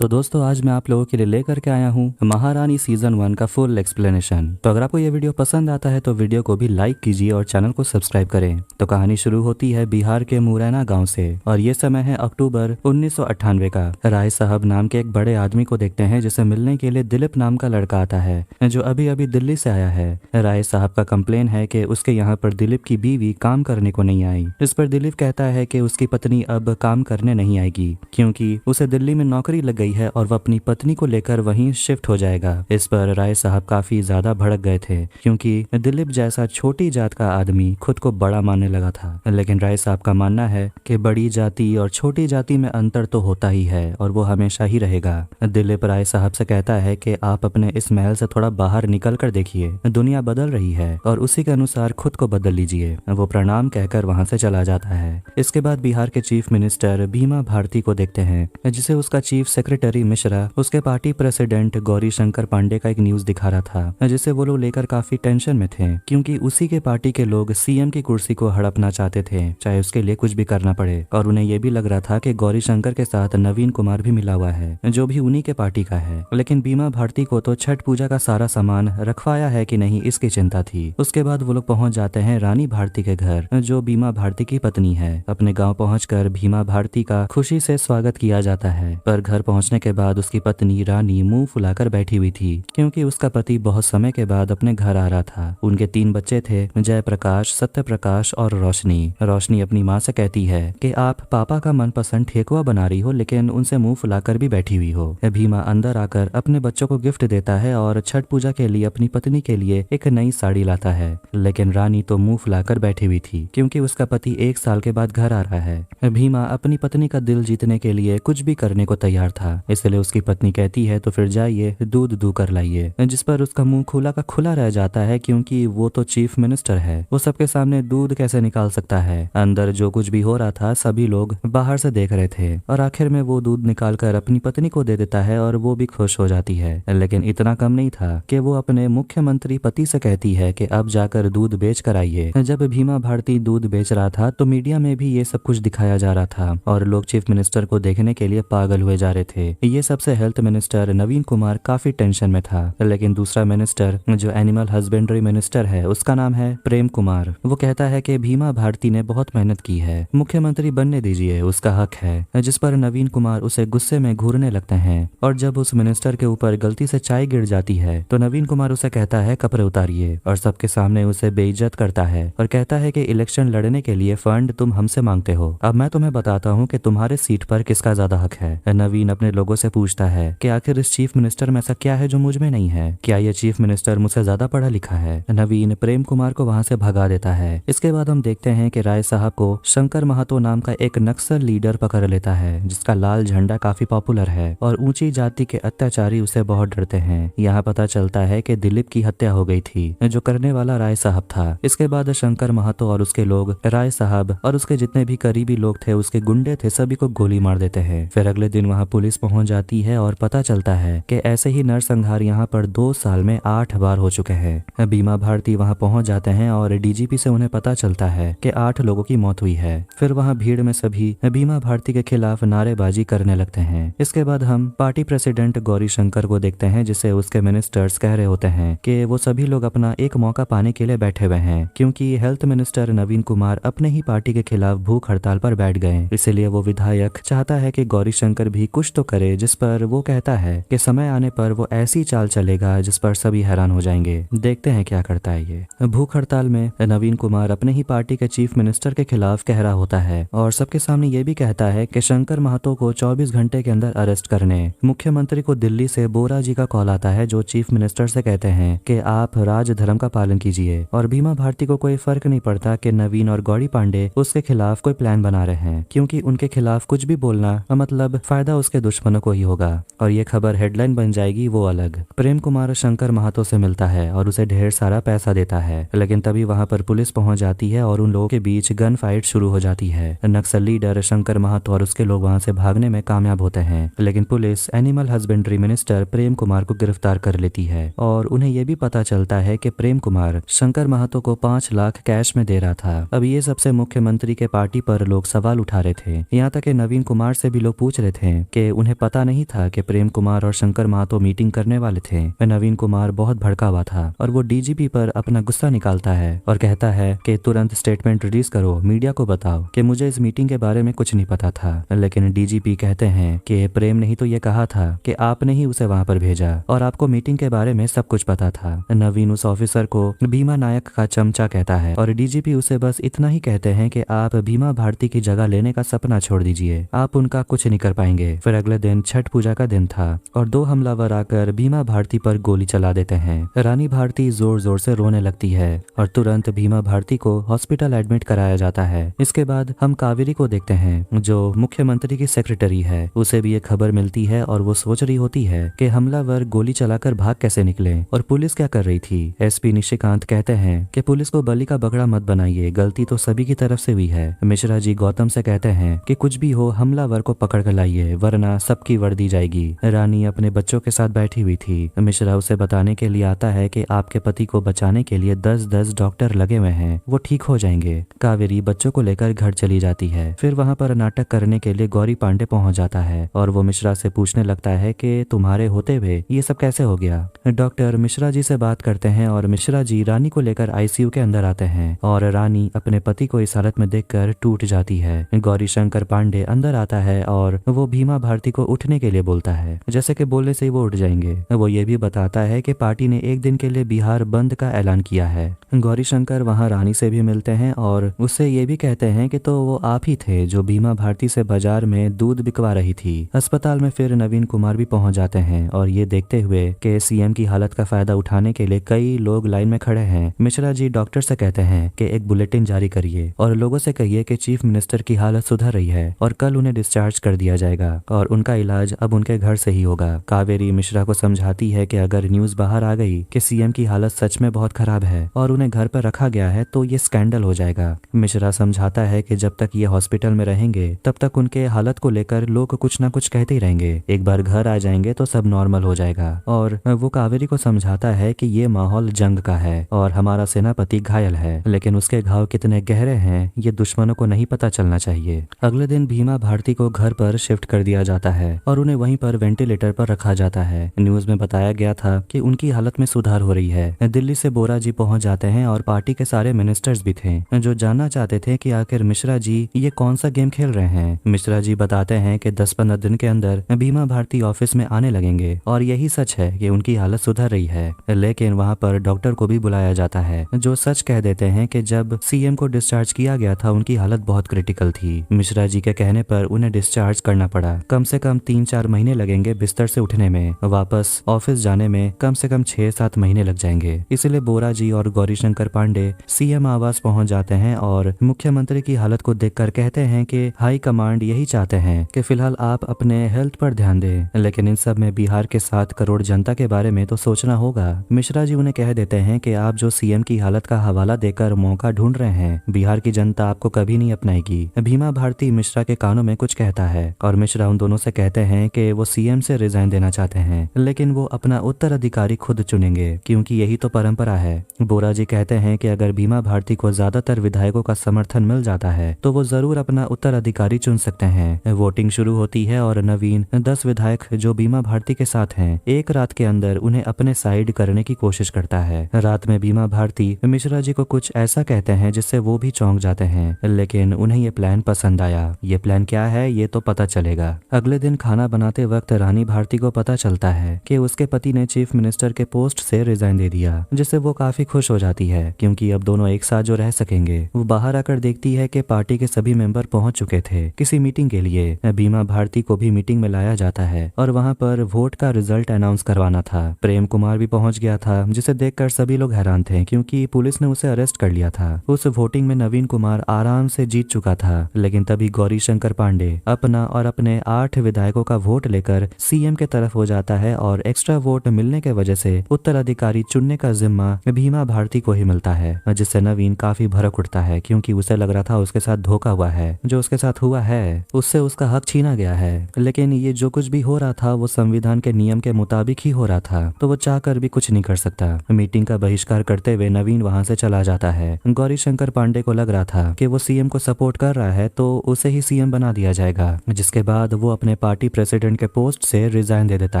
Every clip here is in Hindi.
तो दोस्तों आज मैं आप लोगों के लिए लेकर के आया हूँ महारानी सीजन 1 का फुल एक्सप्लेनेशन। तो अगर आपको ये वीडियो पसंद आता है तो वीडियो को भी लाइक कीजिए और चैनल को सब्सक्राइब करें। तो कहानी शुरू होती है बिहार के मुरैना गांव से और ये समय है अक्टूबर 1998 का। राय साहब नाम के एक बड़े आदमी को देखते हैं जिसे मिलने के लिए दिलीप नाम का लड़का आता है जो अभी अभी दिल्ली से आया है। राय साहब का कंप्लेन है कि उसके यहाँ पर दिलीप की बीवी काम करने को नहीं आई। इस पर दिलीप कहता है कि उसकी पत्नी अब काम करने नहीं आएगी क्योंकि उसे दिल्ली में नौकरी लग गई है और वह अपनी पत्नी को लेकर वहीं शिफ्ट हो जाएगा। इस पर राय साहब काफी ज्यादा भड़क गए थे क्योंकि दिलीप जैसा छोटी जात का आदमी खुद को बड़ा मानने लगा था। लेकिन राय साहब का मानना है कि बड़ी जाति और छोटी जाति में अंतर तो होता ही है और वो हमेशा ही रहेगा। दिलीप राय साहब से कहता है कि आप अपने इस महल से थोड़ा बाहर निकल कर देखिए, दुनिया बदल रही है और उसी के अनुसार खुद को बदल लीजिए। वो प्रणाम कहकर वहां से चला जाता है। इसके बाद बिहार के चीफ मिनिस्टर भीमा भारती को देखते हैं जिसे उसका चीफ सेक्रेटरी मिश्रा उसके पार्टी प्रेसिडेंट गौरी शंकर पांडे का एक न्यूज दिखा रहा था जिसे वो लोग लेकर काफी टेंशन में थे क्योंकि उसी के पार्टी के लोग सीएम की कुर्सी को हड़पना चाहते थे, चाहे उसके लिए कुछ भी करना पड़े। और उन्हें ये भी लग रहा था कि गौरी शंकर के साथ नवीन कुमार भी मिला हुआ है जो भी उन्हीं के पार्टी का है। लेकिन बीमा भारती को तो छठ पूजा का सारा सामान रखवाया है कि नहीं इसकी चिंता थी। उसके बाद वो लोग पहुंच जाते हैं रानी भारती के घर जो बीमा भारती की पत्नी है। अपने गाँव पहुंचकर भीमा भारती का खुशी से स्वागत किया जाता है पर घर पहुंचने के बाद उसकी पत्नी रानी मुंह फुलाकर बैठी हुई थी क्योंकि उसका पति बहुत समय के बाद अपने घर आ रहा था। उनके 3 बच्चे थे, जयप्रकाश, सत्यप्रकाश और रोशनी। रोशनी अपनी माँ से कहती है कि आप पापा का मनपसंद ठेकुआ बना रही हो लेकिन उनसे मुंह फुलाकर भी बैठी हुई हो। भीमा अंदर आकर अपने बच्चों को गिफ्ट देता है और छठ पूजा के लिए अपनी पत्नी के लिए एक नई साड़ी लाता है। लेकिन रानी तो मुंह फुलाकर बैठी हुई थी क्योंकि उसका पति 1 साल के बाद घर आ रहा है। भीमा अपनी पत्नी का दिल जीतने के लिए कुछ भी करने को तैयार था, इसलिए उसकी पत्नी कहती है तो फिर जाइए दूध दू कर लाइए। जिस पर उसका मुंह खुला का खुला रह जाता है क्योंकि वो तो चीफ मिनिस्टर है, वो सबके सामने दूध कैसे निकाल सकता है। अंदर जो कुछ भी हो रहा था सभी लोग बाहर से देख रहे थे और आखिर में वो दूध निकाल कर अपनी पत्नी को दे देता है और वो भी खुश हो जाती है। लेकिन इतना कम नहीं था कि वो अपने मुख्यमंत्री पति से कहती है कि अब जाकर दूध बेच कर आइए। जब भीमा भारती दूध बेच रहा था तो मीडिया में भी ये सब कुछ दिखाया जा रहा था और लोग चीफ मिनिस्टर को देखने के लिए पागल हुए जा रहे थे। ये सबसे हेल्थ मिनिस्टर नवीन कुमार काफी टेंशन में था। लेकिन दूसरा मिनिस्टर जो एनिमल हस्बेंड्री मिनिस्टर है उसका नाम है प्रेम कुमार, वो कहता है कि भीमा भारती ने बहुत मेहनत की है, मुख्यमंत्री बनने दीजिए, उसका हक है। जिस पर नवीन कुमार उसे गुस्से में घूरने लगते हैं और जब उस मिनिस्टर के ऊपर गलती से चाय गिर जाती है तो नवीन कुमार उसे कहता है कपड़े उतारिए और सबके सामने उसे बेइज्जत करता है और कहता है कि इलेक्शन लड़ने के लिए फंड तुम हमसे मांगते हो, अब मैं तुम्हें बताता हूँ कि तुम्हारे सीट पर किसका ज्यादा हक है। नवीन अपने लोगों से पूछता है कि आखिर इस चीफ मिनिस्टर में ऐसा क्या है जो मुझ में नहीं है, क्या ये चीफ मिनिस्टर मुझसे ज्यादा पढ़ा लिखा है। नवीन प्रेम कुमार को वहां से भगा देता है। इसके बाद हम देखते हैं कि राय साहब को शंकर महतो नाम का एक नक्सल लीडर पकड़ लेता है जिसका लाल झंडा काफी पॉपुलर है और ऊंची जाति के अत्याचारी उसे बहुत डरते हैं। यहाँ पता चलता है कि दिलीप की हत्या हो गई थी जो करने वाला राय साहब था। इसके बाद शंकर महतो और उसके लोग राय साहब और उसके जितने भी करीबी लोग थे, उसके गुंडे थे, सभी को गोली मार देते हैं। फिर अगले दिन वहाँ पुलिस पहुंच जाती है और पता चलता है कि ऐसे ही नरसंहार यहाँ पर 2 साल में 8 बार हो चुके हैं। बीमा भारती वहाँ पहुंच जाते हैं और डीजीपी से उन्हें पता चलता है कि 8 लोगों की मौत हुई है। फिर वहाँ भीड़ में सभी बीमा भारती के खिलाफ नारेबाजी करने लगते हैं। इसके बाद हम पार्टी प्रेसिडेंट गौरी शंकर को देखते हैं जिसे उसके मिनिस्टर्स कह रहे होते हैं कि वो सभी लोग अपना एक मौका पाने के लिए बैठे हुए हैं क्योंकि हेल्थ मिनिस्टर नवीन कुमार अपने ही पार्टी के खिलाफ भूख हड़ताल पर बैठ गए। इसलिए वो विधायक चाहता है कि गौरी शंकर भी कुछ तो करे, जिस पर वो कहता है कि समय आने पर वो ऐसी चाल चलेगा जिस पर सभी हैरान हो जाएंगे। देखते हैं क्या करता है ये। भूख हड़ताल में नवीन कुमार अपने ही पार्टी के चीफ मिनिस्टर के खिलाफ कह रहा होता है और सबके सामने ये भी कहता है कि शंकर महतो को 24 घंटे के अंदर अरेस्ट करने। मुख्यमंत्री को दिल्ली से बोरा जी का कॉल आता है जो चीफ मिनिस्टर से कहते हैं कि आप राज धर्म का पालन कीजिए और भीमा भारती को कोई फर्क नहीं पड़ता कि नवीन और गौरी पांडे उसके खिलाफ कोई प्लान बना रहे हैं क्योंकि उनके खिलाफ कुछ भी बोलना मतलब फायदा उसके दुश्मनों को ही होगा और ये खबर हेडलाइन बन जाएगी वो अलग। प्रेम कुमार शंकर महतो से मिलता है और उसे ढेर सारा पैसा देता है। लेकिन तभी वहां पर पुलिस पहुंच जाती है और उन लोगों के बीच गन फाइट शुरू हो जाती है। नक्सल लीडर शंकर महतो और उसके लोग वहां से भागने में कामयाब होते हैं लेकिन police animal husbandry minister Prem Kumar को गिरफ्तार कर लेती है और उन्हें यह भी पता चलता है कि प्रेम कुमार शंकर महतो को 5 लाख कैश में दे रहा था। अब ये सबसे मुख्यमंत्री के पार्टी पर लोग सवाल उठा रहे थे। यहाँ तक कि नवीन कुमार से भी लोग पूछ रहे थे कि उन्हें उन्हें पता नहीं था कि प्रेम कुमार और शंकर महातो मीटिंग करने वाले थे। नवीन कुमार बहुत भड़का हुआ था और वो डीजीपी पर अपना गुस्सा निकालता है और कहता है कि तुरंत स्टेटमेंट रिलीज करो, मीडिया को बताओ कि मुझे इस मीटिंग के बारे में कुछ नहीं पता था। लेकिन डीजीपी कहते हैं कि प्रेम ने ही तो ये कहा था कि आपने ही उसे वहां पर भेजा और आपको मीटिंग के बारे में सब कुछ पता था। नवीन उस ऑफिसर को भीमा नायक का चमचा कहता है और डीजीपी उसे बस इतना ही कहते हैं कि आप भीमा भारती की जगह लेने का सपना छोड़ दीजिए, आप उनका कुछ नहीं कर पाएंगे। फिर अगले दिन छठ पूजा का दिन था और 2 हमलावर आकर भीमा भारती पर गोली चला देते हैं। रानी भारती जोर जोर से रोने लगती है और तुरंत भीमा भारती को हॉस्पिटल एडमिट कराया जाता है। इसके बाद हम कावेरी को देखते हैं जो मुख्यमंत्री की सेक्रेटरी है। उसे भी एक खबर मिलती है और वो सोच रही होती है कि हमलावर गोली चलाकर भाग कैसे निकले और पुलिस क्या कर रही थी। एसपी निशिकांत कहते हैं कि पुलिस को बलि का बकरा मत बनाइए, गलती तो सभी की तरफ से हुई है। मिश्रा जी गौतम से कहते हैं कि कुछ भी हो हमलावर को पकड़ कर लाइए वरना सबकी वर्दी जाएगी। रानी अपने बच्चों के साथ बैठी हुई थी। मिश्रा उसे बताने के लिए आता है कि आपके पति को बचाने के लिए 10-10 डॉक्टर लगे हुए हैं, वो ठीक हो जाएंगे। कावेरी बच्चों को लेकर घर चली जाती है। फिर वहाँ पर नाटक करने के लिए गौरी पांडे पहुंच जाता है और वो मिश्रा से पूछने लगता है कि तुम्हारे होते हुए ये सब कैसे हो गया। डॉक्टर मिश्रा जी से बात करते हैं और मिश्रा जी रानी को लेकर आईसीयू के अंदर आते हैं और रानी अपने पति को इस हालत में देखकर टूट जाती है। गौरी शंकर पांडे अंदर आता है और वो भीमा भारती को उठने के लिए बोलता है, जैसे कि बोलने से ही वो उठ जाएंगे। वो ये भी बताता है कि पार्टी ने एक दिन के लिए बिहार बंद का ऐलान किया है। गौरी शंकर वहाँ रानी से भी मिलते हैं और उससे ये भी कहते हैं कि तो वो आप ही थे जो भीमा भारती से बाजार में दूध बिकवा रही थी। अस्पताल में फिर नवीन कुमार भी पहुंच जाते हैं और ये देखते हुए कि सीएम की हालत का फायदा उठाने के लिए कई लोग लाइन में खड़े हैं। मिश्रा जी डॉक्टर से कहते हैं कि एक बुलेटिन जारी करिए और लोगों से कहिए कि चीफ मिनिस्टर की हालत सुधर रही है और कल उन्हें डिस्चार्ज कर दिया जाएगा और उनका इलाज अब उनके घर से ही होगा। कावेरी मिश्रा को समझाती है कि अगर न्यूज बाहर आ गई कि सीएम की हालत सच में बहुत खराब है और उन्हें घर पर रखा गया है तो ये स्कैंडल हो जाएगा। मिश्रा समझाता है कि जब तक ये हॉस्पिटल में रहेंगे तब तक उनके हालत को लेकर लोग कुछ ना कुछ कहते ही रहेंगे, एक बार घर आ जाएंगे तो सब नॉर्मल हो जाएगा। और वो कावेरी को समझाता है कि ये माहौल जंग का है और हमारा सेनापति घायल है, लेकिन उसके घाव कितने गहरे हैं ये दुश्मनों को नहीं पता चलना चाहिए। अगले दिन भीमा भारती को घर पर शिफ्ट कर दिया जाता है और उन्हें वहीं पर वेंटिलेटर पर रखा जाता है। न्यूज में बताया गया था कि उनकी हालत में सुधार हो रही है। दिल्ली से बोरा जी पहुंच जाते हैं और पार्टी के सारे मिनिस्टर्स भी थे जो जानना चाहते थे कि आखिर मिश्रा जी ये कौन सा गेम खेल रहे हैं। मिश्रा जी बताते हैं कि 10-15 दिन के अंदर भीमा भारती ऑफिस में आने लगेंगे और यही सच है कि उनकी हालत सुधर रही है। लेकिन वहाँ पर डॉक्टर को भी बुलाया जाता है जो सच कह देते हैं कि जब सीएम को डिस्चार्ज किया गया था उनकी हालत बहुत क्रिटिकल थी। मिश्रा जी के कहने पर उन्हें डिस्चार्ज करना पड़ा। कम से कम 3-4 महीने लगेंगे बिस्तर से उठने में, वापस ऑफिस जाने में कम से कम 6-7 महीने लग जाएंगे। इसलिए बोरा जी और गौरी शंकर पांडे सीएम आवास पहुंच जाते हैं और मुख्यमंत्री की हालत को देखकर कहते हैं कि हाई कमांड यही चाहते हैं कि फिलहाल आप अपने हेल्थ पर ध्यान दें, लेकिन इन सब में बिहार के 7 करोड़ जनता के बारे में तो सोचना होगा। मिश्रा जी उन्हें कह देते हैं कि आप जो सीएम की हालत का हवाला देकर मौका ढूंढ रहे हैं, बिहार की जनता आपको कभी नहीं अपनाएगी। भीमा भारती मिश्रा के कानों में कुछ कहता है और मिश्रा उन दोनों से कहते हैं कि वो सीएम से रिजाइन देना चाहते हैं, लेकिन वो अपना उत्तराधिकारी खुद चुनेंगे क्योंकि यही तो परंपरा है। बोरा जी कहते हैं कि अगर भीमा भारती को ज्यादातर विधायकों का समर्थन मिल जाता है तो वो जरूर अपना उत्तराधिकारी चुन सकते हैं। वोटिंग शुरू होती है और नवीन 10 विधायक जो भीमा भारती के साथ हैं एक रात के अंदर उन्हें अपने साइड करने की कोशिश करता है। रात में भीमा भारती मिश्रा जी को कुछ ऐसा कहते हैं जिससे वो भी चौंक जाते हैं, लेकिन उन्हें ये प्लान पसंद आया। ये प्लान क्या है ये तो पता चलेगा। अगले दिन खाना बनाते वक्त रानी भारती को पता चलता है कि उसके पति ने चीफ मिनिस्टर के पोस्ट से रिजाइन दे दिया, जिससे वो काफी खुश हो जाती है क्योंकि अब दोनों एक साथ जो रह सकेंगे। वो बाहर आकर देखती है कि पार्टी के सभी मेंबर पहुंच चुके थे किसी मीटिंग के लिए। भीमा भारती को भी मीटिंग में लाया जाता है और वहां पर वोट का रिजल्ट अनाउंस करवाना था। प्रेम कुमार भी पहुंच गया था जिसे देखकर सभी लोग हैरान थे क्योंकि पुलिस ने उसे अरेस्ट कर लिया था। उस वोटिंग में नवीन कुमार आराम से जीत चुका था, लेकिन तभी गौरी शंकर पांडे अपना और अपने 8 विधायकों का वोट लेकर सीएम के तरफ हो जाता है और एक्स्ट्रा वोट मिलने के वजह से उत्तराधिकारी चुनने का जिम्मा भीमा भारती को ही मिलता है, जिससे नवीन काफी भड़क उठता है क्योंकि उसे लग रहा था उसके साथ धोखा हुआ है। जो उसके साथ हुआ है उससे उसका हक छीना गया है, लेकिन ये जो कुछ भी हो रहा था वो संविधान के नियम के मुताबिक ही हो रहा था, तो वो चाहकर भी कुछ नहीं कर सकता। मीटिंग का बहिष्कार करते हुए नवीन वहां से चला जाता है। गौरी शंकर पांडे को लग रहा था कि वो सीएम को सपोर्ट कर रहा है तो उसे ही सीएम बना दिया जाएगा, जिसके बाद वो अपने अपने पार्टी प्रेसिडेंट के पोस्ट से रिजाइन दे देता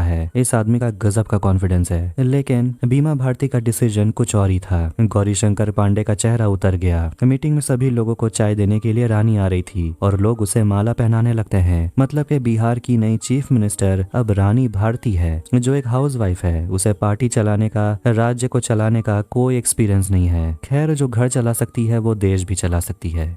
है। इस आदमी का गजब का कॉन्फिडेंस है। लेकिन बीमा भारती का डिसीजन कुछ और ही था। गौरीशंकर पांडे का चेहरा उतर गया। मीटिंग में सभी लोगों को चाय देने के लिए रानी आ रही थी और लोग उसे माला पहनाने लगते हैं। मतलब कि बिहार की नई चीफ मिनिस्टर अब रानी भारती है, जो एक हाउसवाइफ है। उसे पार्टी चलाने का, राज्य को चलाने का कोई एक्सपीरियंस नहीं है। खैर, जो घर चला सकती है वो देश भी चला सकती है।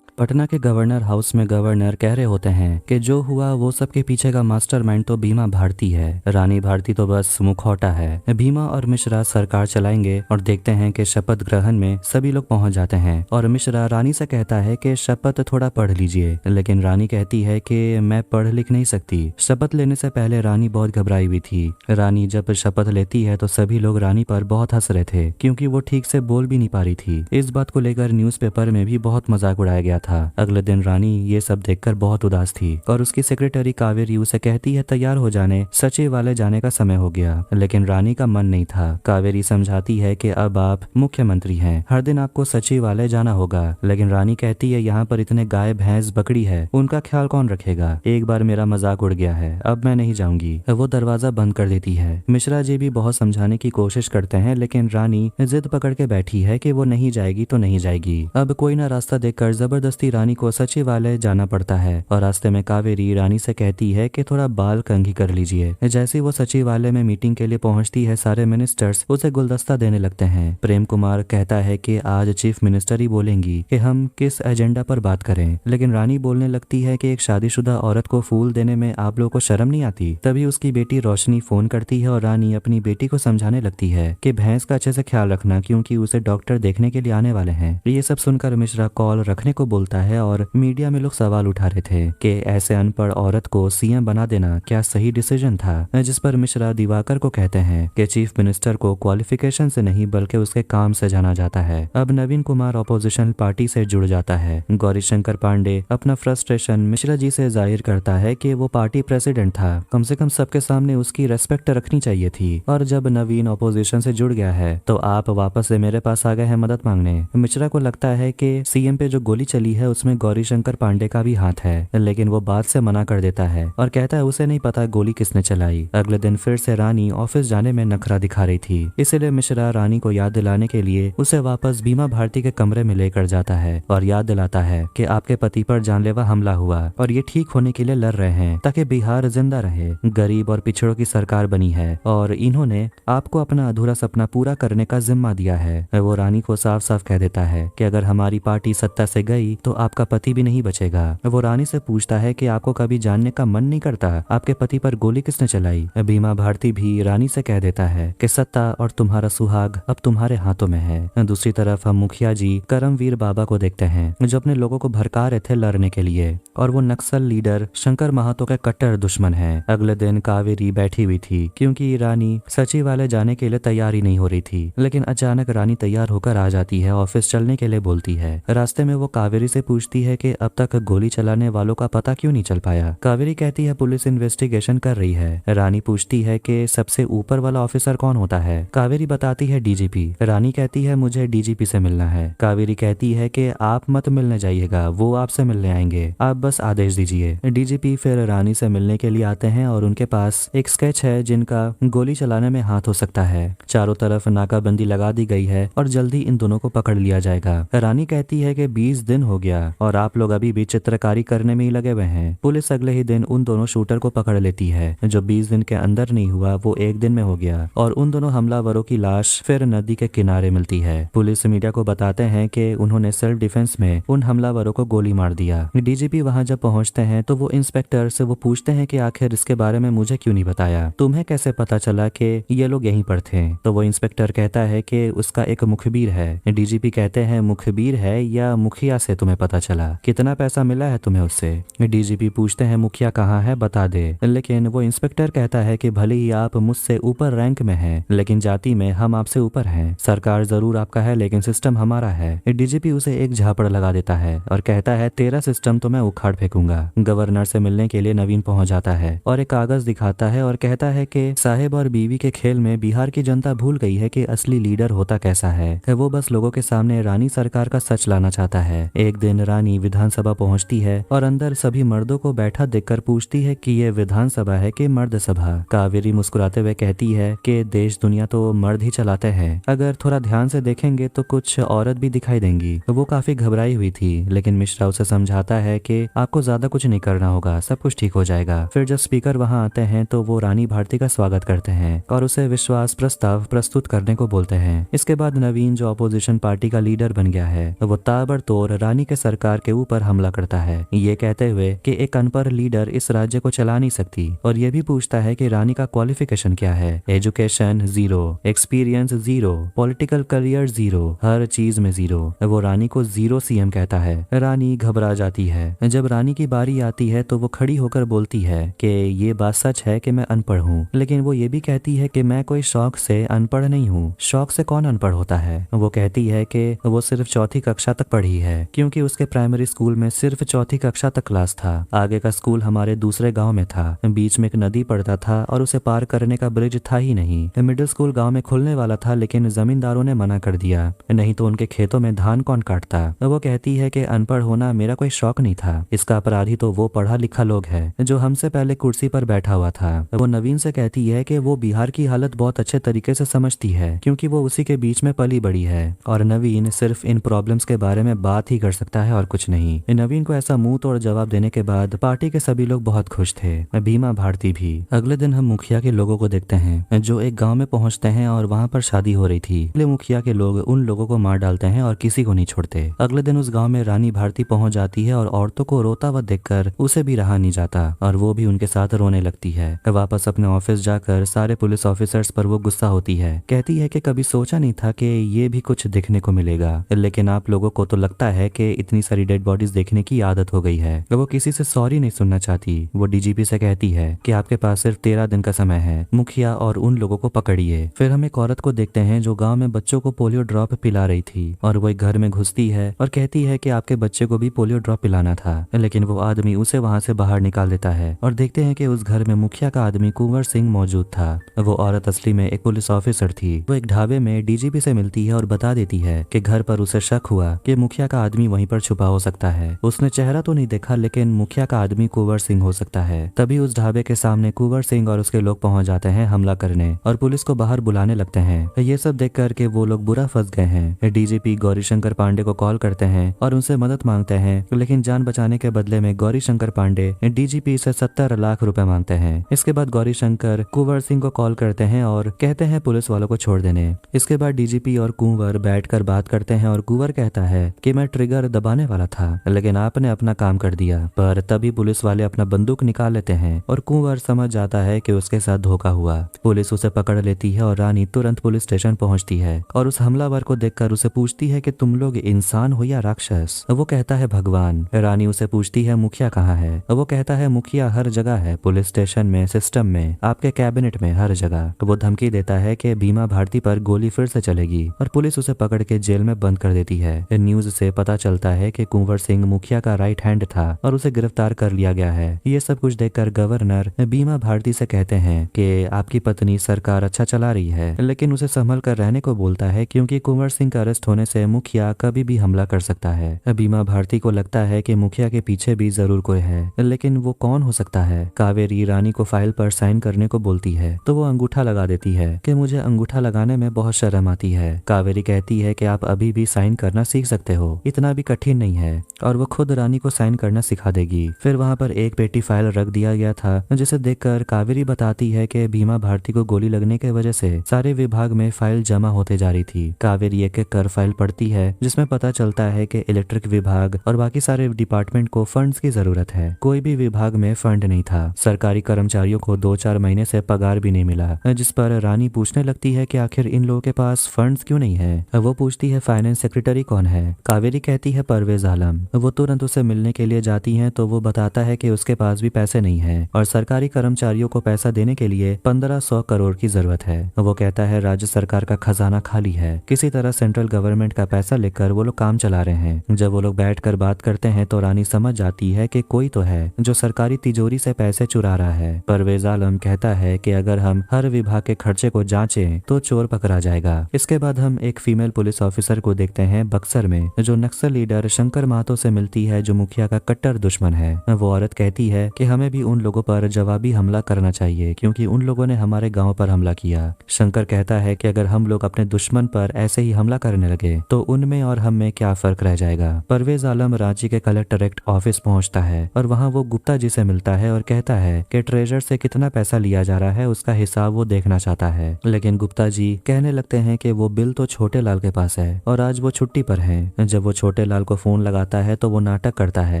पटना के गवर्नर हाउस में गवर्नर कह रहे होते हैं कि जो हुआ वो सबके पीछे का मास्टरमाइंड तो बीमा भारती है। रानी भारती तो बस मुखौटा है। भीमा और मिश्रा सरकार चलाएंगे और देखते हैं कि शपथ ग्रहण में सभी लोग पहुंच जाते हैं और मिश्रा रानी से कहता है कि शपथ थोड़ा पढ़ लीजिए। लेकिन रानी कहती है कि मैं पढ़ लिख नहीं सकती। शपथ लेने से पहले रानी बहुत घबराई हुई थी। रानी जब शपथ लेती है तो सभी लोग रानी पर बहुत हंस रहे थे क्योंकि वो ठीक से बोल भी नहीं पा रही थी। इस बात को लेकर न्यूज़पेपर में भी बहुत मजाक उड़ाया गया था। अगले दिन रानी ये सब देखकर बहुत उदास थी और उसकी सेक्रेटरी कावेरी उसे कहती है तैयार हो जाने, सचिवालय जाने का समय हो गया। लेकिन रानी का मन नहीं था। कावेरी समझाती है कि अब आप मुख्यमंत्री हैं, हर दिन आपको सचिवालय जाना होगा। लेकिन रानी कहती है यहाँ पर इतने गाय भैंस बकरी है, उनका ख्याल कौन रखेगा। एक बार मेरा मजाक उड़ गया है, अब मैं नहीं जाऊंगी। वो दरवाजा बंद कर देती है। मिश्रा जी भी बहुत समझाने की कोशिश करते हैं लेकिन रानी जिद पकड़ के बैठी है कि वो नहीं जाएगी तो नहीं जाएगी। अब कोई ना रास्ता देखकर जबरदस्ती रानी को सचिवालय जाना पड़ता है और रास्ते में कावेरी रानी से कहती है कि थोड़ा बाल कंघी कर लीजिए। जैसे वो सचिवालय में मीटिंग के लिए पहुंचती है, सारे मिनिस्टर्स उसे गुलदस्ता देने लगते हैं। प्रेम कुमार कहता है कि आज चीफ मिनिस्टर ही बोलेंगी कि हम किस एजेंडा पर बात करें। लेकिन रानी बोलने लगती है कि एक शादीशुदा औरत को फूल देने में आप लोगों को शर्म नहीं आती। तभी उसकी बेटी रोशनी फोन करती है और रानी अपनी बेटी को समझाने लगती है कि भैंस का अच्छे से ख्याल रखना क्योंकि उसे डॉक्टर देखने के लिए आने वाले हैं। ये सब सुनकर मिश्रा कॉल रखने को बोलता है और मीडिया में लोग सवाल उठा रहे थे कि ऐसे अनपढ़ औरत को सीएम बना देना क्या सही डिसीजन था। जिस पर मिश्रा दिवाकर को कहते हैं कि चीफ मिनिस्टर को क्वालिफिकेशन से नहीं बल्कि उसके काम से जाना जाता है। अब नवीन कुमार ऑपोजिशन पार्टी से जुड़ जाता है। गौरीशंकर पांडे अपना फ्रस्ट्रेशन मिश्रा जी से जाहिर करता है कि वो पार्टी प्रेसिडेंट था, कम से कम सबके सामने उसकी रेस्पेक्ट रखनी चाहिए थी। और जब नवीन ऑपोजिशन से जुड़ गया है तो आप वापस से मेरे पास आ गए हैं मदद मांगने। मिश्रा को लगता है कि सीएम पे जो गोली चली है उसमें गौरीशंकर पांडे का भी हाथ है, लेकिन वो बात से मना कर देता है और कहता है उसे नहीं पता गोली किसने चलाई। अगले दिन फिर से रानी ऑफिस जाने में नखरा दिखा रही थी, इसलिए मिश्रा रानी को याद दिलाने के लिए उसे वापस बीमा भारती के कमरे में लेकर जाता है और याद दिलाता है कि आपके पति पर जानलेवा हमला हुआ और ये ठीक होने के लिए लड़ रहे हैं ताकि बिहार जिंदा रहे। गरीब और पिछड़ों की सरकार बनी है और इन्होंने आपको अपना अधूरा सपना पूरा करने का जिम्मा दिया है। वो रानी को साफ साफ कह देता है कि अगर हमारी पार्टी सत्ता से गई तो आपका पति भी नहीं बचेगा। वो रानी से पूछता है कि आपको कभी जानने का मन नहीं करता आपके पति पर गोली किसने चलाई। बीमा भारती भी रानी से कह देता है कि सत्ता और तुम्हारा सुहाग अब तुम्हारे हाथों में है। दूसरी तरफ हम मुखिया जी करमवीर बाबा को देखते हैं जो अपने लोगों को भड़का रहे थे लड़ने के लिए और वो नक्सल लीडर शंकर महातो के कट्टर दुश्मन है। अगले दिन कावेरी बैठी हुई थी क्योंकि रानी सचिवालय जाने के लिए तैयार ही नहीं हो रही थी, लेकिन अचानक रानी तैयार होकर आ जाती है, ऑफिस चलने के लिए बोलती है। रास्ते में वो कावेरी से पूछती है कि अब तक गोली चलाने वालों का पता क्यों नहीं चल पाया। कावेरी कहती है पुलिस इन्वेस्टिगेशन कर रही है। रानी पूछती है कि सबसे ऊपर वाला ऑफिसर कौन होता है। कावेरी बताती है डीजीपी। रानी कहती है मुझे डीजीपी से मिलना है। कावेरी कहती है कि आप मत मिलने जाइएगा, वो आपसे मिलने आएंगे, आप बस आदेश दीजिए। डीजीपी फिर रानी से मिलने के लिए आते हैं और उनके पास एक स्केच है जिनका गोली चलाने में हाथ हो सकता है। चारों तरफ नाकाबंदी लगा दी गई है और जल्दी इन दोनों को पकड़ लिया जाएगा। रानी कहती है कि 20 दिन हो गया और आप लोग अभी भी चित्रकारी करने में ही लगे हुए हैं। पुलिस अगले ही दिन उन दोनों शूटर को पकड़ लेती है। जो 20 दिन के अंदर नहीं हुआ वो एक दिन में हो गया और उन दोनों हमलावरों की लाश फिर नदी के किनारे मिलती है। पुलिस मीडिया को बताते हैं कि उन्होंने सेल्फ डिफेंस में उन हमलावरों को गोली मार दिया। डीजीपी वहां जब पहुंचते हैं तो वो इंस्पेक्टर से वो पूछते हैं कि आखिर इसके बारे में मुझे क्यों नहीं बताया, तुम्हें कैसे पता चला कि ये लोग यहीं पर थे। तो वो इंस्पेक्टर कहता है कि उसका एक मुखबिर है। डीजीपी कहते हैं मुखबिर है या मुखिया से तुम्हें पता चला, कितना पैसा मिला है तुम्हें उससे। डीजीपी पूछते हैं मुखिया कहाँ है बता दे, लेकिन वो इंस्पेक्टर कहता है कि भले ही आप मुझसे ऊपर रैंक में हैं, लेकिन जाति में हम आपसे ऊपर हैं। सरकार जरूर आपका है लेकिन सिस्टम हमारा है। डीजीपी उसे एक झापड़ लगा देता है और कहता है तेरा सिस्टम तो मैं उखाड़ फेंकूंगा। गवर्नर से मिलने के लिए नवीन पहुंच जाता है और एक कागज दिखाता है और कहता है कि साहेब और बीवी के खेल में बिहार की जनता भूल गई है कि असली लीडर होता कैसा है। वो बस लोगों के सामने रानी सरकार का सच लाना चाहता है। एक दिन रानी विधानसभा पहुंचती है और अंदर सभी मर्दों को बैठा देखकर पूछती है कि ये विधानसभा है कि मर्द सभा। कावेरी मुस्कुराते हुए कहती है कि देश दुनिया तो मर्द ही चलाते हैं, अगर थोड़ा ध्यान से देखेंगे तो कुछ औरत भी दिखाई देंगी। वो काफी घबराई हुई थी, लेकिन मिश्रा उसे समझाता है कि आपको ज्यादा कुछ नहीं करना होगा, सब कुछ ठीक हो जाएगा। फिर जब स्पीकर वहां आते हैं तो वो रानी भारती का स्वागत करते हैं और उसे विश्वास प्रस्ताव प्रस्तुत करने को बोलते हैं। इसके बाद नवीन जो अपोजिशन पार्टी का लीडर बन गया है वो ताबड़तोड़ रानी के सरकार के ऊपर हमला करता है, ये कहते हुए कि एक अनपढ़ लीडर इस राज्य को चला नहीं सकती, और ये भी पूछता है कि रानी का क्वालिफिकेशन क्या है। एजुकेशन 0, एक्सपीरियंस 0, पॉलिटिकल करियर 0, हर चीज में 0। वो रानी को 0 सीएम कहता है। रानी घबरा जाती है। जब रानी की बारी आती है तो वो खड़ी होकर बोलती है कि ये बात सच है कि मैं अनपढ़ हूँ, लेकिन वो ये भी कहती है कि मैं कोई शौक से अनपढ़ नहीं हूँ। शौक से कौन अनपढ़ होता है? वो कहती है कि वो सिर्फ चौथी कक्षा तक पढ़ी है, क्योंकि उसके प्राइमरी स्कूल में सिर्फ चौथी कक्षा तक क्लास था। आगे का स्कूल हमारे दूसरे गांव में था, बीच में एक नदी पड़ता था और उसे पार करने का ब्रिज था ही नहीं। मिडिल स्कूल गांव में खुलने वाला था, लेकिन जमींदारों ने मना कर दिया, नहीं तो उनके खेतों में धान कौन काटता। वो कहती है कि अनपढ़ होना मेरा कोई शौक नहीं था, इसका अपराधी तो वो पढ़ा लिखा लोग है जो हमसे पहले कुर्सी पर बैठा हुआ था। वो नवीन से कहती है कि वो बिहार की हालत बहुत अच्छे तरीके से समझती है, क्योंकि वो उसी के बीच में पली बड़ी है, और नवीन सिर्फ इन प्रॉब्लम्स के बारे में बात ही कर सकता है और कुछ नहीं। नवीन को ऐसा मुंह तोड़ जवाब देने के बाद पार्टी के सभी लोग बहुत खुश थे, बीमा भारती भी। अगले दिन हम मुखिया के लोगों को देखते हैं जो एक गाँव में पहुंचते हैं और वहाँ पर शादी हो रही थी। मुखिया के लोग उन लोगों को मार डालते हैं और किसी को नहीं छोड़ते। अगले दिन उस गांव में रानी भारती पहुंच जाती है और औरतों को रोता हुआ देखकर उसे भी रहा नहीं जाता और वो भी उनके साथ रोने लगती है। वापस अपने ऑफिस जाकर सारे पुलिस ऑफिसर्स पर वो गुस्सा होती है, कहती है कि कभी सोचा नहीं था कि ये भी कुछ देखने को मिलेगा, लेकिन आप लोगों को तो लगता है कि इतनी सारी डेड बॉडीज देखने की आदत हो गई है। वो किसी से सॉरी नहीं सुनना चाहती। वो डीजीपी से कहती है कि आपके पास सिर्फ 13 दिन का समय है, मुखिया और उन लोगों को पकड़िए। फिर हम एक औरत को देखते हैं जो गाँव में बच्चों को पोलियो ड्रॉप पिला रही थी, और वो एक घर में घुसती है और कहती है कि आपके बच्चे को भी पोलियो ड्रॉप पिलाना था, लेकिन वो आदमी उसे वहां से बाहर निकाल देता है और देखते हैं कि उस घर में मुखिया का आदमी कुंवर सिंह मौजूद था। वो औरत असली में एक पुलिस ऑफिसर थी। वो एक ढाबे में डीजीपी से मिलती है और बता देती है कि घर पर उसे शक हुआ कि मुखिया का आदमी वहीं पर छुपा हो सकता है। उसने चेहरा तो नहीं देखा, लेकिन मुखिया का आदमी कुंवर सिंह हो सकता है। तभी उस ढाबे के सामने कुंवर सिंह और उसके लोग पहुंच जाते हैं हमला करने और पुलिस को बाहर बुलाने लगते हैं। ये सब देख करके वो लोग बुरा फंस गए हैं। डीजीपी गौरीशंकर पांडे को कॉल करते हैं और उनसे मदद मांगते हैं, लेकिन जान बचाने के बदले में गौरीशंकर पांडे डीजीपी से 70 लाख रुपए मांगते हैं। इसके बाद गौरीशंकर कुंवर सिंह को कॉल करते हैं और कहते हैं पुलिस वालों को छोड़ देने। इसके बाद डीजीपी और कुंवर बैठकर बात करते हैं और कुंवर कहता है कि मैं ट्रिगर दबाने वाला था, लेकिन आपने अपना काम कर दिया। पर तभी पुलिस वाले अपना बंदूक निकाल लेते हैं और कुंवर समझ जाता है कि उसके साथ धोखा हुआ। पुलिस उसे पकड़ लेती है और रानी तुरंत पुलिस स्टेशन पहुंचती है और उस हमलावर को देखकर उसे पूछती है कि तुम लोग इंसान हो या राक्षस। वो कहता है भगवान। रानी उसे पूछती है मुखिया कहाँ है। वो कहता है मुखिया हर जगह है, पुलिस स्टेशन में, सिस्टम में, आपके कैबिनेट में, हर जगह। वो धमकी देता है कि बीमा भारती पर गोली फिर से चलेगी और पुलिस उसे पकड़ के जेल में बंद कर देती है। न्यूज से पता चलता है कि कुंवर सिंह मुखिया का राइट हैंड था और उसे गिरफ्तार कर लिया गया है। ये सब कुछ देखकर गवर्नर बीमा भारती से कहते हैं कि आपकी पत्नी सरकार अच्छा चला रही है, लेकिन उसे संभल कर रहने को बोलता है, क्योंकि कुंवर सिंह का अरेस्ट होने से मुखिया कभी भी हमला कर सकता है। बीमा भारती को लगता है कि मुखिया के पीछे भी जरूर कोई है, लेकिन वो कौन हो सकता है। कावेरी रानी को फाइल पर साइन करने को बोलती है तो वो अंगूठा लगा देती है कि मुझे अंगूठा लगाने में बहुत शर्म आती है। कावेरी कहती है कि आप अभी भी साइन करना सीख सकते हो, इतना भी कठिन नहीं है, और वो खुद रानी को साइन करना सिखा देगी। फिर वहाँ पर एक पेटी फाइल रख दिया गया था, जिसे देखकर कावेरी बताती है कि बीमा भारती को गोली लगने की वजह से सारे विभाग में फाइल जमा होते जा रही थी। कावेरी एक एक कर फाइल पढ़ती है, जिसमें पता चलता है कि इलेक्ट्रिक विभाग और बाकी सारे डिपार्टमेंट को फंड्स की जरूरत है। कोई भी विभाग में फंड नहीं था। सरकारी कर्मचारियों को 2-4 महीने से पगार भी नहीं मिला, जिस पर रानी पूछने लगती है कि आखिर इन लोगों के पास फंड्स क्यों नहीं है। वो पूछती है फाइनेंस सेक्रेटरी कौन है। कावेरी कहती है परवेज आलम। वो तुरंत उसे मिलने के लिए जाती है तो वो बताता है कि उसके पास भी पैसे नहीं है और सरकारी कर्मचारियों को पैसा देने के लिए 1500 करोड़ की जरूरत है। वो कहता है राज्य सरकार का खजाना खाली है, किसी तरह सेंट्रल गवर्नमेंट का पैसा लेकर वो लोग काम चला रहे हैं। जब वो लोग बैठकर बात करते हैं तो रानी समझ जाती है कि कोई तो है जो सरकारी तिजोरी से पैसे चुरा रहा है। परवेज आलम कहता है कि अगर हम हर विभाग के खर्चे को जांचें तो चोर पकड़ा जाएगा। इसके बाद हम एक फीमेल पुलिस ऑफिसर को देखते हैं बक्सर में, जो नक्सल लीडर शंकर महतो से मिलती है जो मुखिया का कट्टर दुश्मन है। वो औरत कहती है कि हमें भी उन लोगों पर जवाबी हमला करना चाहिए क्योंकि उन लोगों ने हमारे गांव पर हमला किया। शंकर कहता है कि अगर हम लोग अपने दुश्मन पर ऐसे ही हमला करने लगे तो उनमें और हम में क्या फर्क रह जाएगा। परवेज आलम रांची के कलेक्टरेट ऑफिस पहुंचता है और वहां वो गुप्ता जी से मिलता है और कहता है कि ट्रेजर से कितना पैसा लिया जा रहा है उसका हिसाब वो देखना चाहता है। लेकिन गुप्ता जी कहने लगते हैं कि वो बिल तो छोटे लाल के पास है और आज वो छुट्टी पर है। जब वो छोटे लाल को फोन लगाता है तो वो नाटक करता है,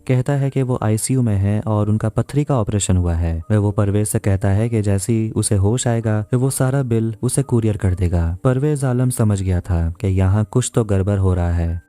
कहता है कि वो आईसीयू में है और उनका पथरी का ऑपरेशन हुआ है। वो परवेज से कहता है कि जैसे ही उसे होश आएगा वो सारा बिल उसे कुरियर कर देगा। परवेज आलम समझ गया था कि यहाँ कुछ तो गड़बड़ हो रहा है।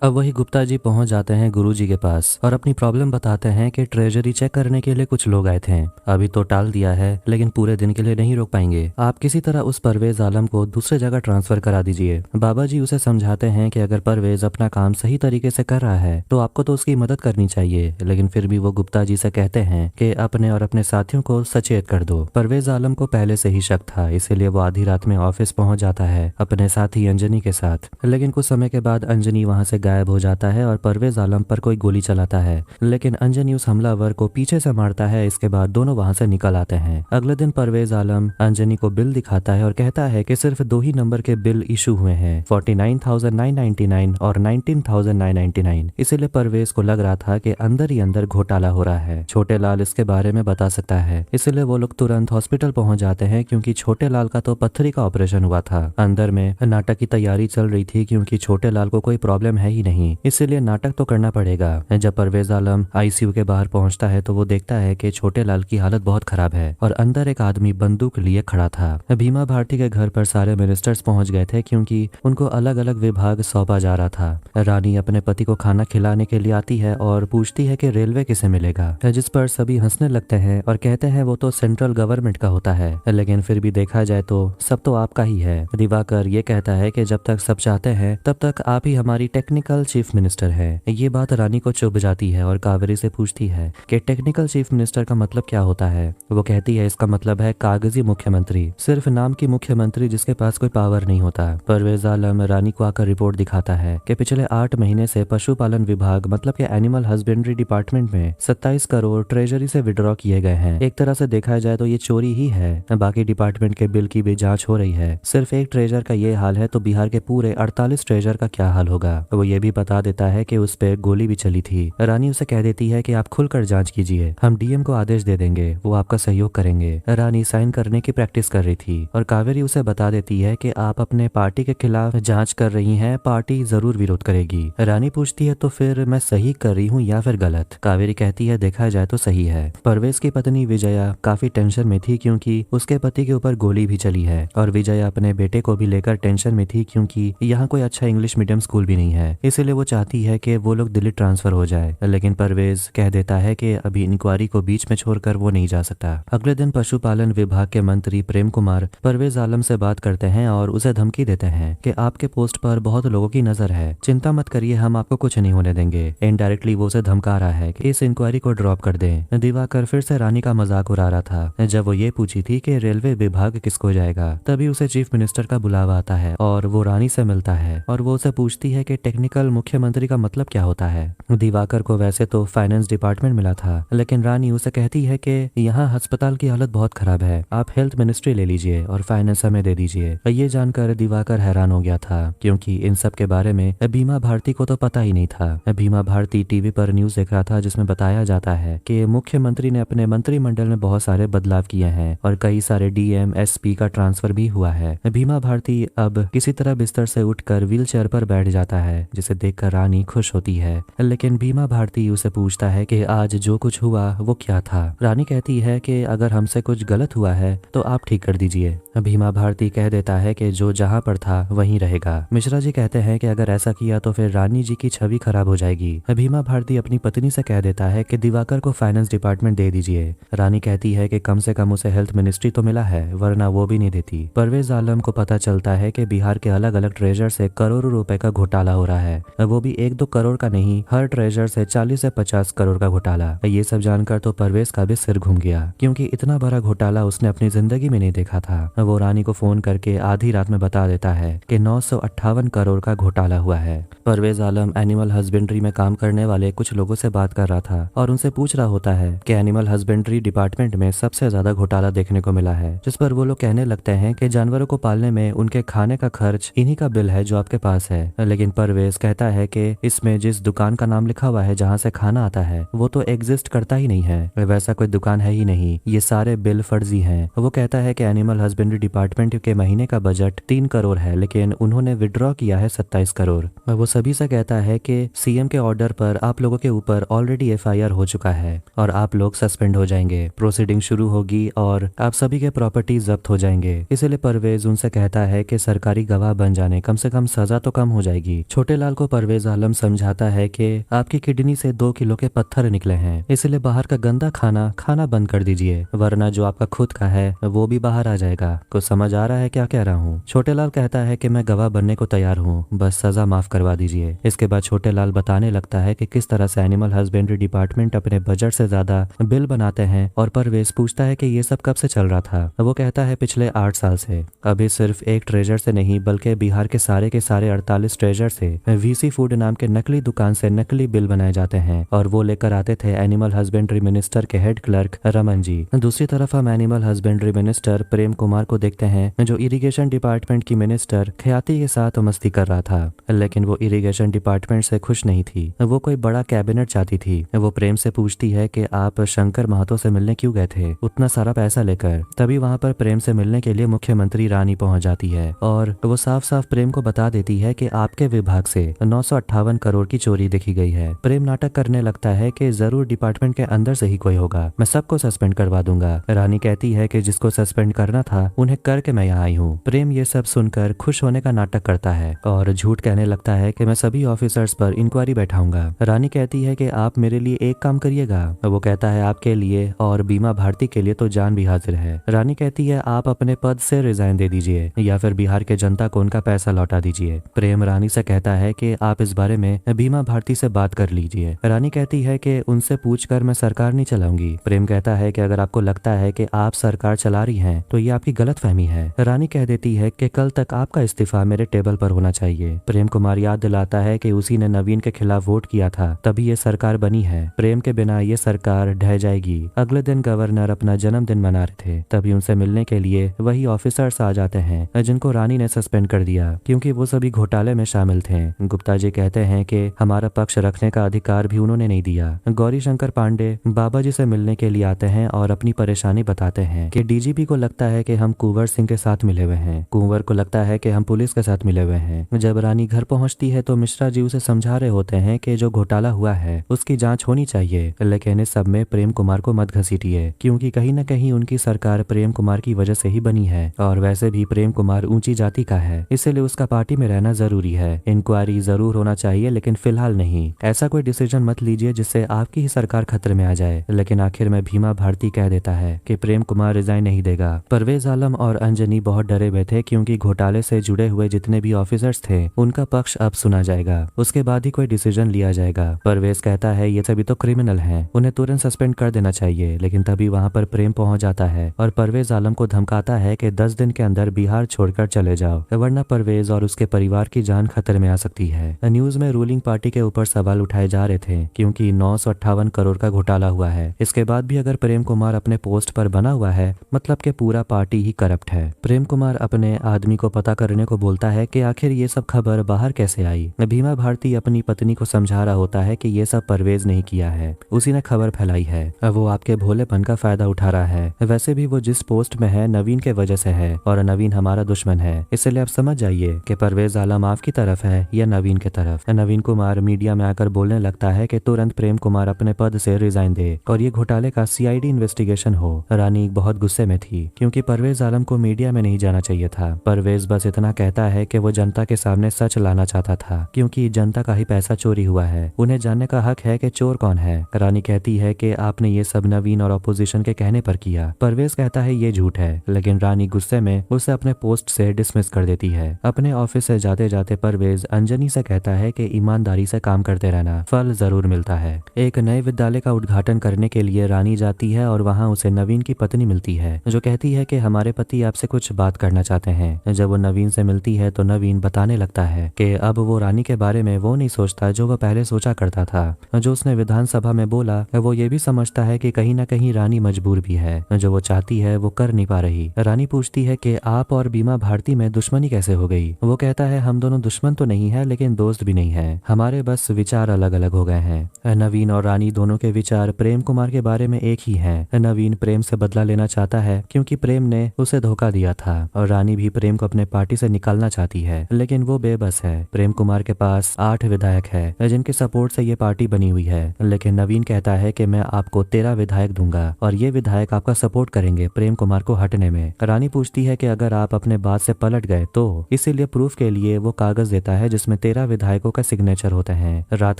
अब वही गुप्ता जी पहुंच जाते हैं गुरुजी के पास और अपनी प्रॉब्लम बताते हैं कि ट्रेजरी चेक करने के लिए कुछ लोग आए थे, अभी तो टाल दिया है लेकिन पूरे दिन के लिए नहीं रोक पाएंगे। आप किसी तरह उस परवेज आलम को दूसरे जगह ट्रांसफर करा दीजिए। बाबा जी उसे समझाते हैं कि अगर परवेज अपना काम सही तरीके से कर रहा है तो आपको तो उसकी मदद करनी चाहिए, लेकिन फिर भी वो गुप्ता जी से कहते हैं कि अपने और अपने साथियों को सचेत कर दो। परवेज आलम को पहले से ही शक था, इसीलिए वो आधी रात में ऑफिस पहुंच जाता है अपने साथी अंजनी के साथ। लेकिन कुछ समय के बाद अंजनी वहां से गायब हो जाता है और परवेज आलम पर कोई गोली चलाता है, लेकिन अंजनी उस हमलावर को पीछे से मारता है। इसके बाद दोनों वहां से निकल आते हैं। अगले दिन परवेज आलम अंजनी को बिल दिखाता है और कहता है कि सिर्फ 2 ही नंबर के बिल इशू हुए हैं, 49,999 और 19,999। इसीलिए परवेज को लग रहा था कि अंदर ही अंदर घोटाला हो रहा है। छोटे लाल इसके बारे में बता सकता है, इसलिए वो लोग तुरंत हॉस्पिटल पहुंच जाते हैं क्योंकि छोटे लाल का तो पथरी का ऑपरेशन हुआ था। अंदर में नाटक की तैयारी चल रही थी क्योंकि छोटे लाल को कोई प्रॉब्लम है ही नहीं, इसीलिए नाटक तो करना पड़ेगा। जब परवेज आलम आईसीयू के बाहर पहुंचता है तो वो देखता है कि छोटे लाल की हालत बहुत खराब है और अंदर एक आदमी बंदूक लिए खड़ा था। भीमा भारती के घर पर सारे मिनिस्टर्स पहुंच गए थे क्योंकि उनको अलग अलग विभाग सौंपा जा रहा था। रानी अपने पति को खाना खिलाने के लिए आती है और पूछती है कि रेलवे किसे मिलेगा, जिस पर सभी हंसने लगते हैं और कहते हैं वो तो सेंट्रल गवर्नमेंट का होता है, लेकिन फिर भी देखा जाए तो सब तो आपका ही है। दिवाकर ये कहता है कि जब तक सब चाहते हैं तब तक आप ही हमारी टेक्निकल चीफ मिनिस्टर है। ये बात रानी को चुभ जाती है और कावेरी से पूछती है कि टेक्निकल चीफ मिनिस्टर का मतलब क्या होता है। वो कहती है इसका मतलब है कागजी मुख्यमंत्री, सिर्फ नाम की मुख्यमंत्री जिसके पास कोई पावर नहीं होता। परवेज आलम रानी को आकर रिपोर्ट दिखाता है कि पिछले 8 महीने से पशुपालन विभाग मतलब कि एनिमल हस्बेंड्री डिपार्टमेंट में 27 करोड़ ट्रेजरी से विड्रॉ किए गए हैं। एक तरह से देखा जाए तो ये चोरी ही है। बाकी डिपार्टमेंट के बिल की भी जांच हो रही है। सिर्फ एक ट्रेजर का ये हाल है तो बिहार के पूरे 48 ट्रेजर का क्या हाल होगा। वो ये भी बता देता है कि उस पे गोली भी चली थी। रानी उसे कह देती है कि आप खुलकर जांच कीजिए, हम डीएम को आदेश दे देंगे, वो आपका सहयोग करेंगे। रानी साइन करने की प्रैक्टिस कर रही थी और कावेरी उसे बता देती है कि आप अपने पार्टी के खिलाफ जांच कर रही हैं, पार्टी जरूर विरोध करेगी। रानी पूछती है तो फिर मैं सही कर रही हूँ या फिर गलत। कावेरी कहती है देखा जाए तो सही है। परवेज की पत्नी विजया काफी टेंशन में थी क्योंकि उसके पति के ऊपर गोली भी चली है और विजया अपने बेटे को भी लेकर टेंशन में थी क्योंकि यहाँ कोई अच्छा इंग्लिश मीडियम स्कूल भी नहीं है, इसीलिए वो चाहती है कि वो लोग दिल्ली ट्रांसफर हो जाए। लेकिन परवेज कह देता है कि अभी इंक्वायरी को बीच में छोड़कर वो नहीं जा सकता। अगले दिन पशुपालन विभाग के मंत्री प्रेम कुमार परवेज आलम से बात करते हैं और उसे धमकी देते हैं कि आपके पोस्ट पर बहुत लोगों की नजर है, चिंता मत करिए, हम आपको कुछ नहीं होने देंगे। इनडायरेक्टली वो उसे धमका रहा है कि इस इंक्वायरी को ड्रॉप कर दें। दिवाकर फिर से रानी का मजाक उड़ा रहा था। जब वो ये पूछी थी कि रेलवे विभाग किसको जाएगा तभी उसे चीफ मिनिस्टर का बुलावा आता है और वो रानी से मिलता है और वो उसे पूछती है कि टेक्निकल मुख्यमंत्री का मतलब क्या होता है। दिवाकर को वैसे तो फाइनेंस डिपार्टमेंट मिला था, लेकिन रानी उसे कहती है कि यहाँ अस्पताल की हालत बहुत खराब है, आप हेल्थ मिनिस्ट्री ले लीजिए और फाइनेंस हमें दे दीजिए। ये जानकर दिवाकर हैरान हो गया था क्योंकि इन सब के बारे में भीमा भारती को तो पता ही नहीं था। भीमा भारती टीवी पर न्यूज देख रहा था जिसमें बताया जाता है कि मुख्यमंत्री ने अपने मंत्रिमंडल में बहुत सारे बदलाव किए हैं और कई सारे डीएम एसपी का ट्रांसफर भी हुआ है। भीमा भारती अब किसी तरह बिस्तर से उठकर व्हील चेयर पर बैठ जाता है जिसे देखकर रानी खुश होती है, लेकिन भीमा भारती उसे पूछता है कि आज जो कुछ हुआ वो क्या था। रानी कहती है कि अगर हमसे कुछ गलत हुआ है तो आप ठीक कर दीजिए। भीमा भारती कह देता है कि जो जहाँ पर था वहीं रहेगा। मिश्रा जी कहते हैं कि अगर ऐसा किया तो फिर रानी जी की छवि खराब हो जाएगी। भीमा भारती अपनी पत्नी से कह देता है कि दिवाकर को फाइनेंस डिपार्टमेंट दे दीजिए। रानी कहती है कि कम से कम उसे हेल्थ मिनिस्ट्री तो मिला है, वरना वो भी नहीं देती। परवेज आलम को पता चलता है कि बिहार के अलग अलग ट्रेजर से करोड़ों रुपए का घोटाला हो रहा है। है, वो भी 1-2 करोड़ का नहीं, हर ट्रेजर से 40 से 50 करोड़ का घोटाला। ये सब जानकर तो परवेज का भी सिर घूम गया, क्योंकि इतना बड़ा घोटाला उसने अपनी जिंदगी में नहीं देखा था। वो रानी को फोन करके आधी रात में बता देता है कि 958 करोड़ का घोटाला हुआ है। परवेज आलम एनिमल हस्बेंड्री में काम करने वाले कुछ लोगों से बात कर रहा था और उनसे पूछ रहा होता है कि एनिमल हस्बेंड्री डिपार्टमेंट में सबसे ज्यादा घोटाला देखने को मिला है, जिस पर वो लोग कहने लगते हैं कि जानवरों को पालने में उनके खाने का खर्च इन्हीं का बिल है जो आपके पास है। लेकिन परवेज कहता है कि इसमें जिस दुकान का नाम लिखा हुआ है जहाँ से खाना आता है वो तो एग्जिस्ट करता ही नहीं है, वैसा कोई दुकान है ही नहीं, ये सारे बिल फर्जी हैं। वो कहता है कि एनिमल हस्बेंड्री डिपार्टमेंट के महीने का बजट 3 करोड़ है, लेकिन उन्होंने विड्रॉ किया है 27 करोड़। वो सभी से कहता है कि सीएम के ऑर्डर पर आप लोगों के ऊपर ऑलरेडी एफआईआर हो चुका है और आप लोग सस्पेंड हो जाएंगे, प्रोसीडिंग शुरू होगी और आप सभी के प्रॉपर्टी जब्त हो जाएंगे। इसलिए परवेज उनसे कहता है कि सरकारी गवाह बन जाने कम से कम सजा तो कम हो जाएगी। छोटे लाल को परवेज आलम समझाता है कि आपकी किडनी से 2 किलो के पत्थर निकले हैं, इसलिए बाहर का गंदा खाना बंद कर दीजिए, वरना जो आपका खुद का है वो भी बाहर आ जाएगा। कुछ समझ आ रहा है क्या कह रहा हूँ? छोटे लाल कहता है कि मैं गवाह बनने को तैयार हूँ, बस सजा माफ करवा दीजिए। इसके बाद छोटे लाल बताने लगता है कि किस तरह से एनिमल हस्बेंड्री डिपार्टमेंट अपने बजट से ज्यादा बिल बनाते हैं और परवेज पूछता है कि ये सब कब से चल रहा था। वो कहता है पिछले 8 साल से। अभी सिर्फ एक ट्रेजर से नहीं बल्कि बिहार के सारे 48 ट्रेजर से वीसी फूड नाम के नकली दुकान से नकली बिल बनाए जाते हैं और वो लेकर आते थे एनिमल हस्बेंड्री मिनिस्टर के हेड क्लर्क रमन जी। दूसरी तरफ हम animal husbandry minister Prem Kumar को देखते हैं जो इरिगेशन डिपार्टमेंट की मिनिस्टर ख्याति के साथ मस्ती कर रहा था, लेकिन वो इरिगेशन डिपार्टमेंट से खुश नहीं थी। वो कोई बड़ा कैबिनेट चाहती थी। वो प्रेम से पूछती है कि आप शंकर महतो से मिलने क्यों गए थे उतना सारा पैसा लेकर। तभी वहाँ पर प्रेम से मिलने के लिए मुख्यमंत्री रानी पहुंच जाती है और वो साफ साफ प्रेम को बता देती है कि आपके विभाग से 958 करोड़ की चोरी देखी गई है। प्रेम नाटक करने लगता है कि जरूर डिपार्टमेंट के अंदर से ही कोई होगा, मैं सबको सस्पेंड करवा दूंगा। रानी कहती है कि जिसको सस्पेंड करना था उन्हें करके मैं यहाँ आई हूँ। प्रेम ये सब सुनकर खुश होने का नाटक करता है और झूठ कहने लगता है कि मैं सभी ऑफिसर्स पर इंक्वायरी बैठाऊंगा। रानी कहती है कि आप मेरे लिए एक काम करिएगा। वो कहता है आपके लिए और बीमा भारती के लिए तो जान भी हाजिर है। रानी कहती है आप अपने पद से रिजाइन दे दीजिए या फिर बिहार के जनता को उनका पैसा लौटा दीजिए। प्रेम रानी से कहता है कि आप इस बारे में बीमा भारती से बात कर लीजिए। रानी कहती है कि उनसे पूछकर मैं सरकार नहीं चलाऊंगी। प्रेम कहता है कि अगर आपको लगता है कि आप सरकार चला रही हैं तो ये आपकी गलतफहमी है। रानी कह देती है कि कल तक आपका इस्तीफा मेरे टेबल पर होना चाहिए। प्रेम कुमार याद दिलाता है कि उसी ने नवीन के खिलाफ वोट किया था, तभी ये सरकार बनी है। प्रेम के बिना ये सरकार ढह जाएगी। अगले दिन गवर्नर अपना जन्मदिन मना रहे थे, तभी उनसे मिलने के लिए वही ऑफिसर्स आ जाते हैं जिनको रानी ने सस्पेंड कर दिया क्योंकि वो सभी घोटाले में शामिल थे। गुप्ता जी कहते हैं कि हमारा पक्ष रखने का अधिकार भी उन्होंने नहीं दिया। गौरी शंकर पांडे बाबा जी से मिलने के लिए आते हैं और अपनी परेशानी बताते हैं कि डीजीपी को लगता है कि हम कुंवर सिंह के साथ मिले हुए हैं, कुंवर को लगता है कि हम पुलिस के साथ मिले हुए हैं। जब रानी घर पहुंचती है तो मिश्रा जी उसे समझा रहे होते हैं कि जो घोटाला हुआ है उसकी जांच होनी चाहिए, लेकिन इस सब में प्रेम कुमार को मत घसीटिए क्योंकि कहीं न कहीं उनकी सरकार प्रेम कुमार की वजह से ही बनी है और वैसे भी प्रेम कुमार ऊंची जाति का है, इसलिए उसका पार्टी में रहना जरूरी है। इंक्वायरी जरूर होना चाहिए लेकिन फिलहाल नहीं। ऐसा कोई डिसीजन मत लीजिए जिससे आपकी ही सरकार खतरे में आ जाए। लेकिन आखिर में भीमा भारती कह देता है कि प्रेम कुमार रिजाइन नहीं देगा। परवेज आलम और अंजनी बहुत डरे हुए थे क्योंकि घोटाले से जुड़े हुए जितने भी ऑफिसर्स थे उनका पक्ष अब सुना जाएगा, उसके बाद ही कोई डिसीजन लिया जाएगा। परवेज कहता है ये सभी तो क्रिमिनल हैं, उन्हें तुरंत सस्पेंड कर देना चाहिए। लेकिन तभी वहाँ पर प्रेम पहुंच जाता है और परवेज आलम को धमकाता है कि 10 दिन के अंदर बिहार छोड़कर चले जाओ, वरना परवेज और उसके परिवार की जान खतरे में आ सकती है। न्यूज में रूलिंग पार्टी के ऊपर सवाल उठाए जा रहे थे क्योंकि 958 करोड़ का घोटाला हुआ है। इसके बाद भी अगर प्रेम कुमार अपने पोस्ट पर बना हुआ है मतलब कि पूरा पार्टी ही करप्ट है। प्रेम कुमार अपने आदमी को पता करने को बोलता है कि आखिर ये सब खबर बाहर कैसे आई। भीमा भारती अपनी पत्नी को समझा रहा होता है कि ये सब परवेज नहीं किया है, उसी ने खबर फैलाई है। वो आपके भोलेपन का फायदा उठा रहा है। वैसे भी वो जिस पोस्ट में है नवीन के वजह से है और नवीन हमारा दुश्मन है, इसलिए आप समझ जाइए कि परवेज आलम आपकी तरफ है या नवीन के तरफ। नवीन कुमार मीडिया में आकर बोलने लगता है कि तुरंत प्रेम कुमार अपने पद से रिजाइन दे और ये घोटाले का सीआईडी इन्वेस्टिगेशन हो। रानी बहुत गुस्से में थी क्योंकि परवेज आलम को मीडिया में नहीं जाना चाहिए था। परवेज बस इतना कहता है कि वो जनता के सामने सच लाना चाहता था क्योंकि जनता का ही पैसा चोरी हुआ है, उन्हें जानने का हक है कि चोर कौन है। रानी कहती है कि आपने ये सब नवीन और अपोजिशन के कहने पर किया। परवेज कहता है ये झूठ है, लेकिन रानी गुस्से में उसे अपने पोस्ट से डिसमिस कर देती है। अपने ऑफिस से जाते जाते परवेज अंजनी रानी से कहता है कि ईमानदारी से काम करते रहना, फल जरूर मिलता है। एक नए विद्यालय का उद्घाटन करने के लिए रानी जाती है और वहाँ उसे नवीन की पत्नी मिलती है, जो कहती है कि हमारे पति आपसे कुछ बात करना चाहते हैं। जब वो नवीन से मिलती है तो नवीन बताने लगता है कि अब वो रानी के बारे में वो नहीं सोचता जो वो पहले सोचा करता था। जो उसने विधानसभा में बोला वो ये भी समझता है कि कहीं ना कहीं रानी मजबूर भी है, जो वो चाहती है वो कर नहीं पा रही। रानी पूछती है कि आप और बीमा भारती में दुश्मनी कैसे हो गई। वो कहता है हम दोनों दुश्मन तो नहीं है लेकिन दोस्त भी नहीं है, हमारे बस विचार अलग अलग हो गए हैं। नवीन और रानी दोनों के विचार प्रेम कुमार के बारे में एक ही हैं। नवीन प्रेम से बदला लेना चाहता है क्योंकि प्रेम ने उसे धोखा दिया था और रानी भी प्रेम को अपने पार्टी से निकालना चाहती है, लेकिन वो बेबस है। प्रेम कुमार के पास 8 विधायक है जिनके सपोर्ट से ये पार्टी बनी हुई है, लेकिन नवीन कहता है कि मैं आपको 13 विधायक दूंगा और ये विधायक आपका सपोर्ट करेंगे प्रेम कुमार को हटने में। रानी पूछती है कि अगर आप अपने बात से पलट गए तो, इसीलिए प्रूफ के लिए वो कागज देता है जिसमें 13 विधायकों का सिग्नेचर होते हैं। रात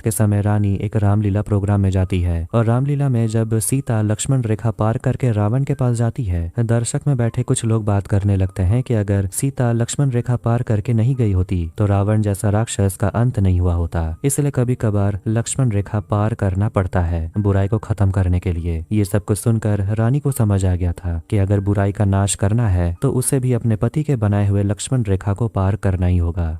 के समय रानी एक रामलीला प्रोग्राम में जाती है और रामलीला में जब सीता लक्ष्मण रेखा पार करके रावण के पास जाती है, दर्शक में बैठे कुछ लोग बात करने लगते हैं कि अगर सीता लक्ष्मण रेखा पार करके नहीं गई होती तो रावण जैसा राक्षस का अंत नहीं हुआ होता। इसलिए कभी कभार लक्ष्मण रेखा पार करना पड़ता है बुराई को खत्म करने के लिए। ये सब कुछ सुनकर रानी को समझ आ गया था कि अगर बुराई का नाश करना है तो उसे भी अपने पति के बनाए हुए लक्ष्मण रेखा को पार करना ही होगा।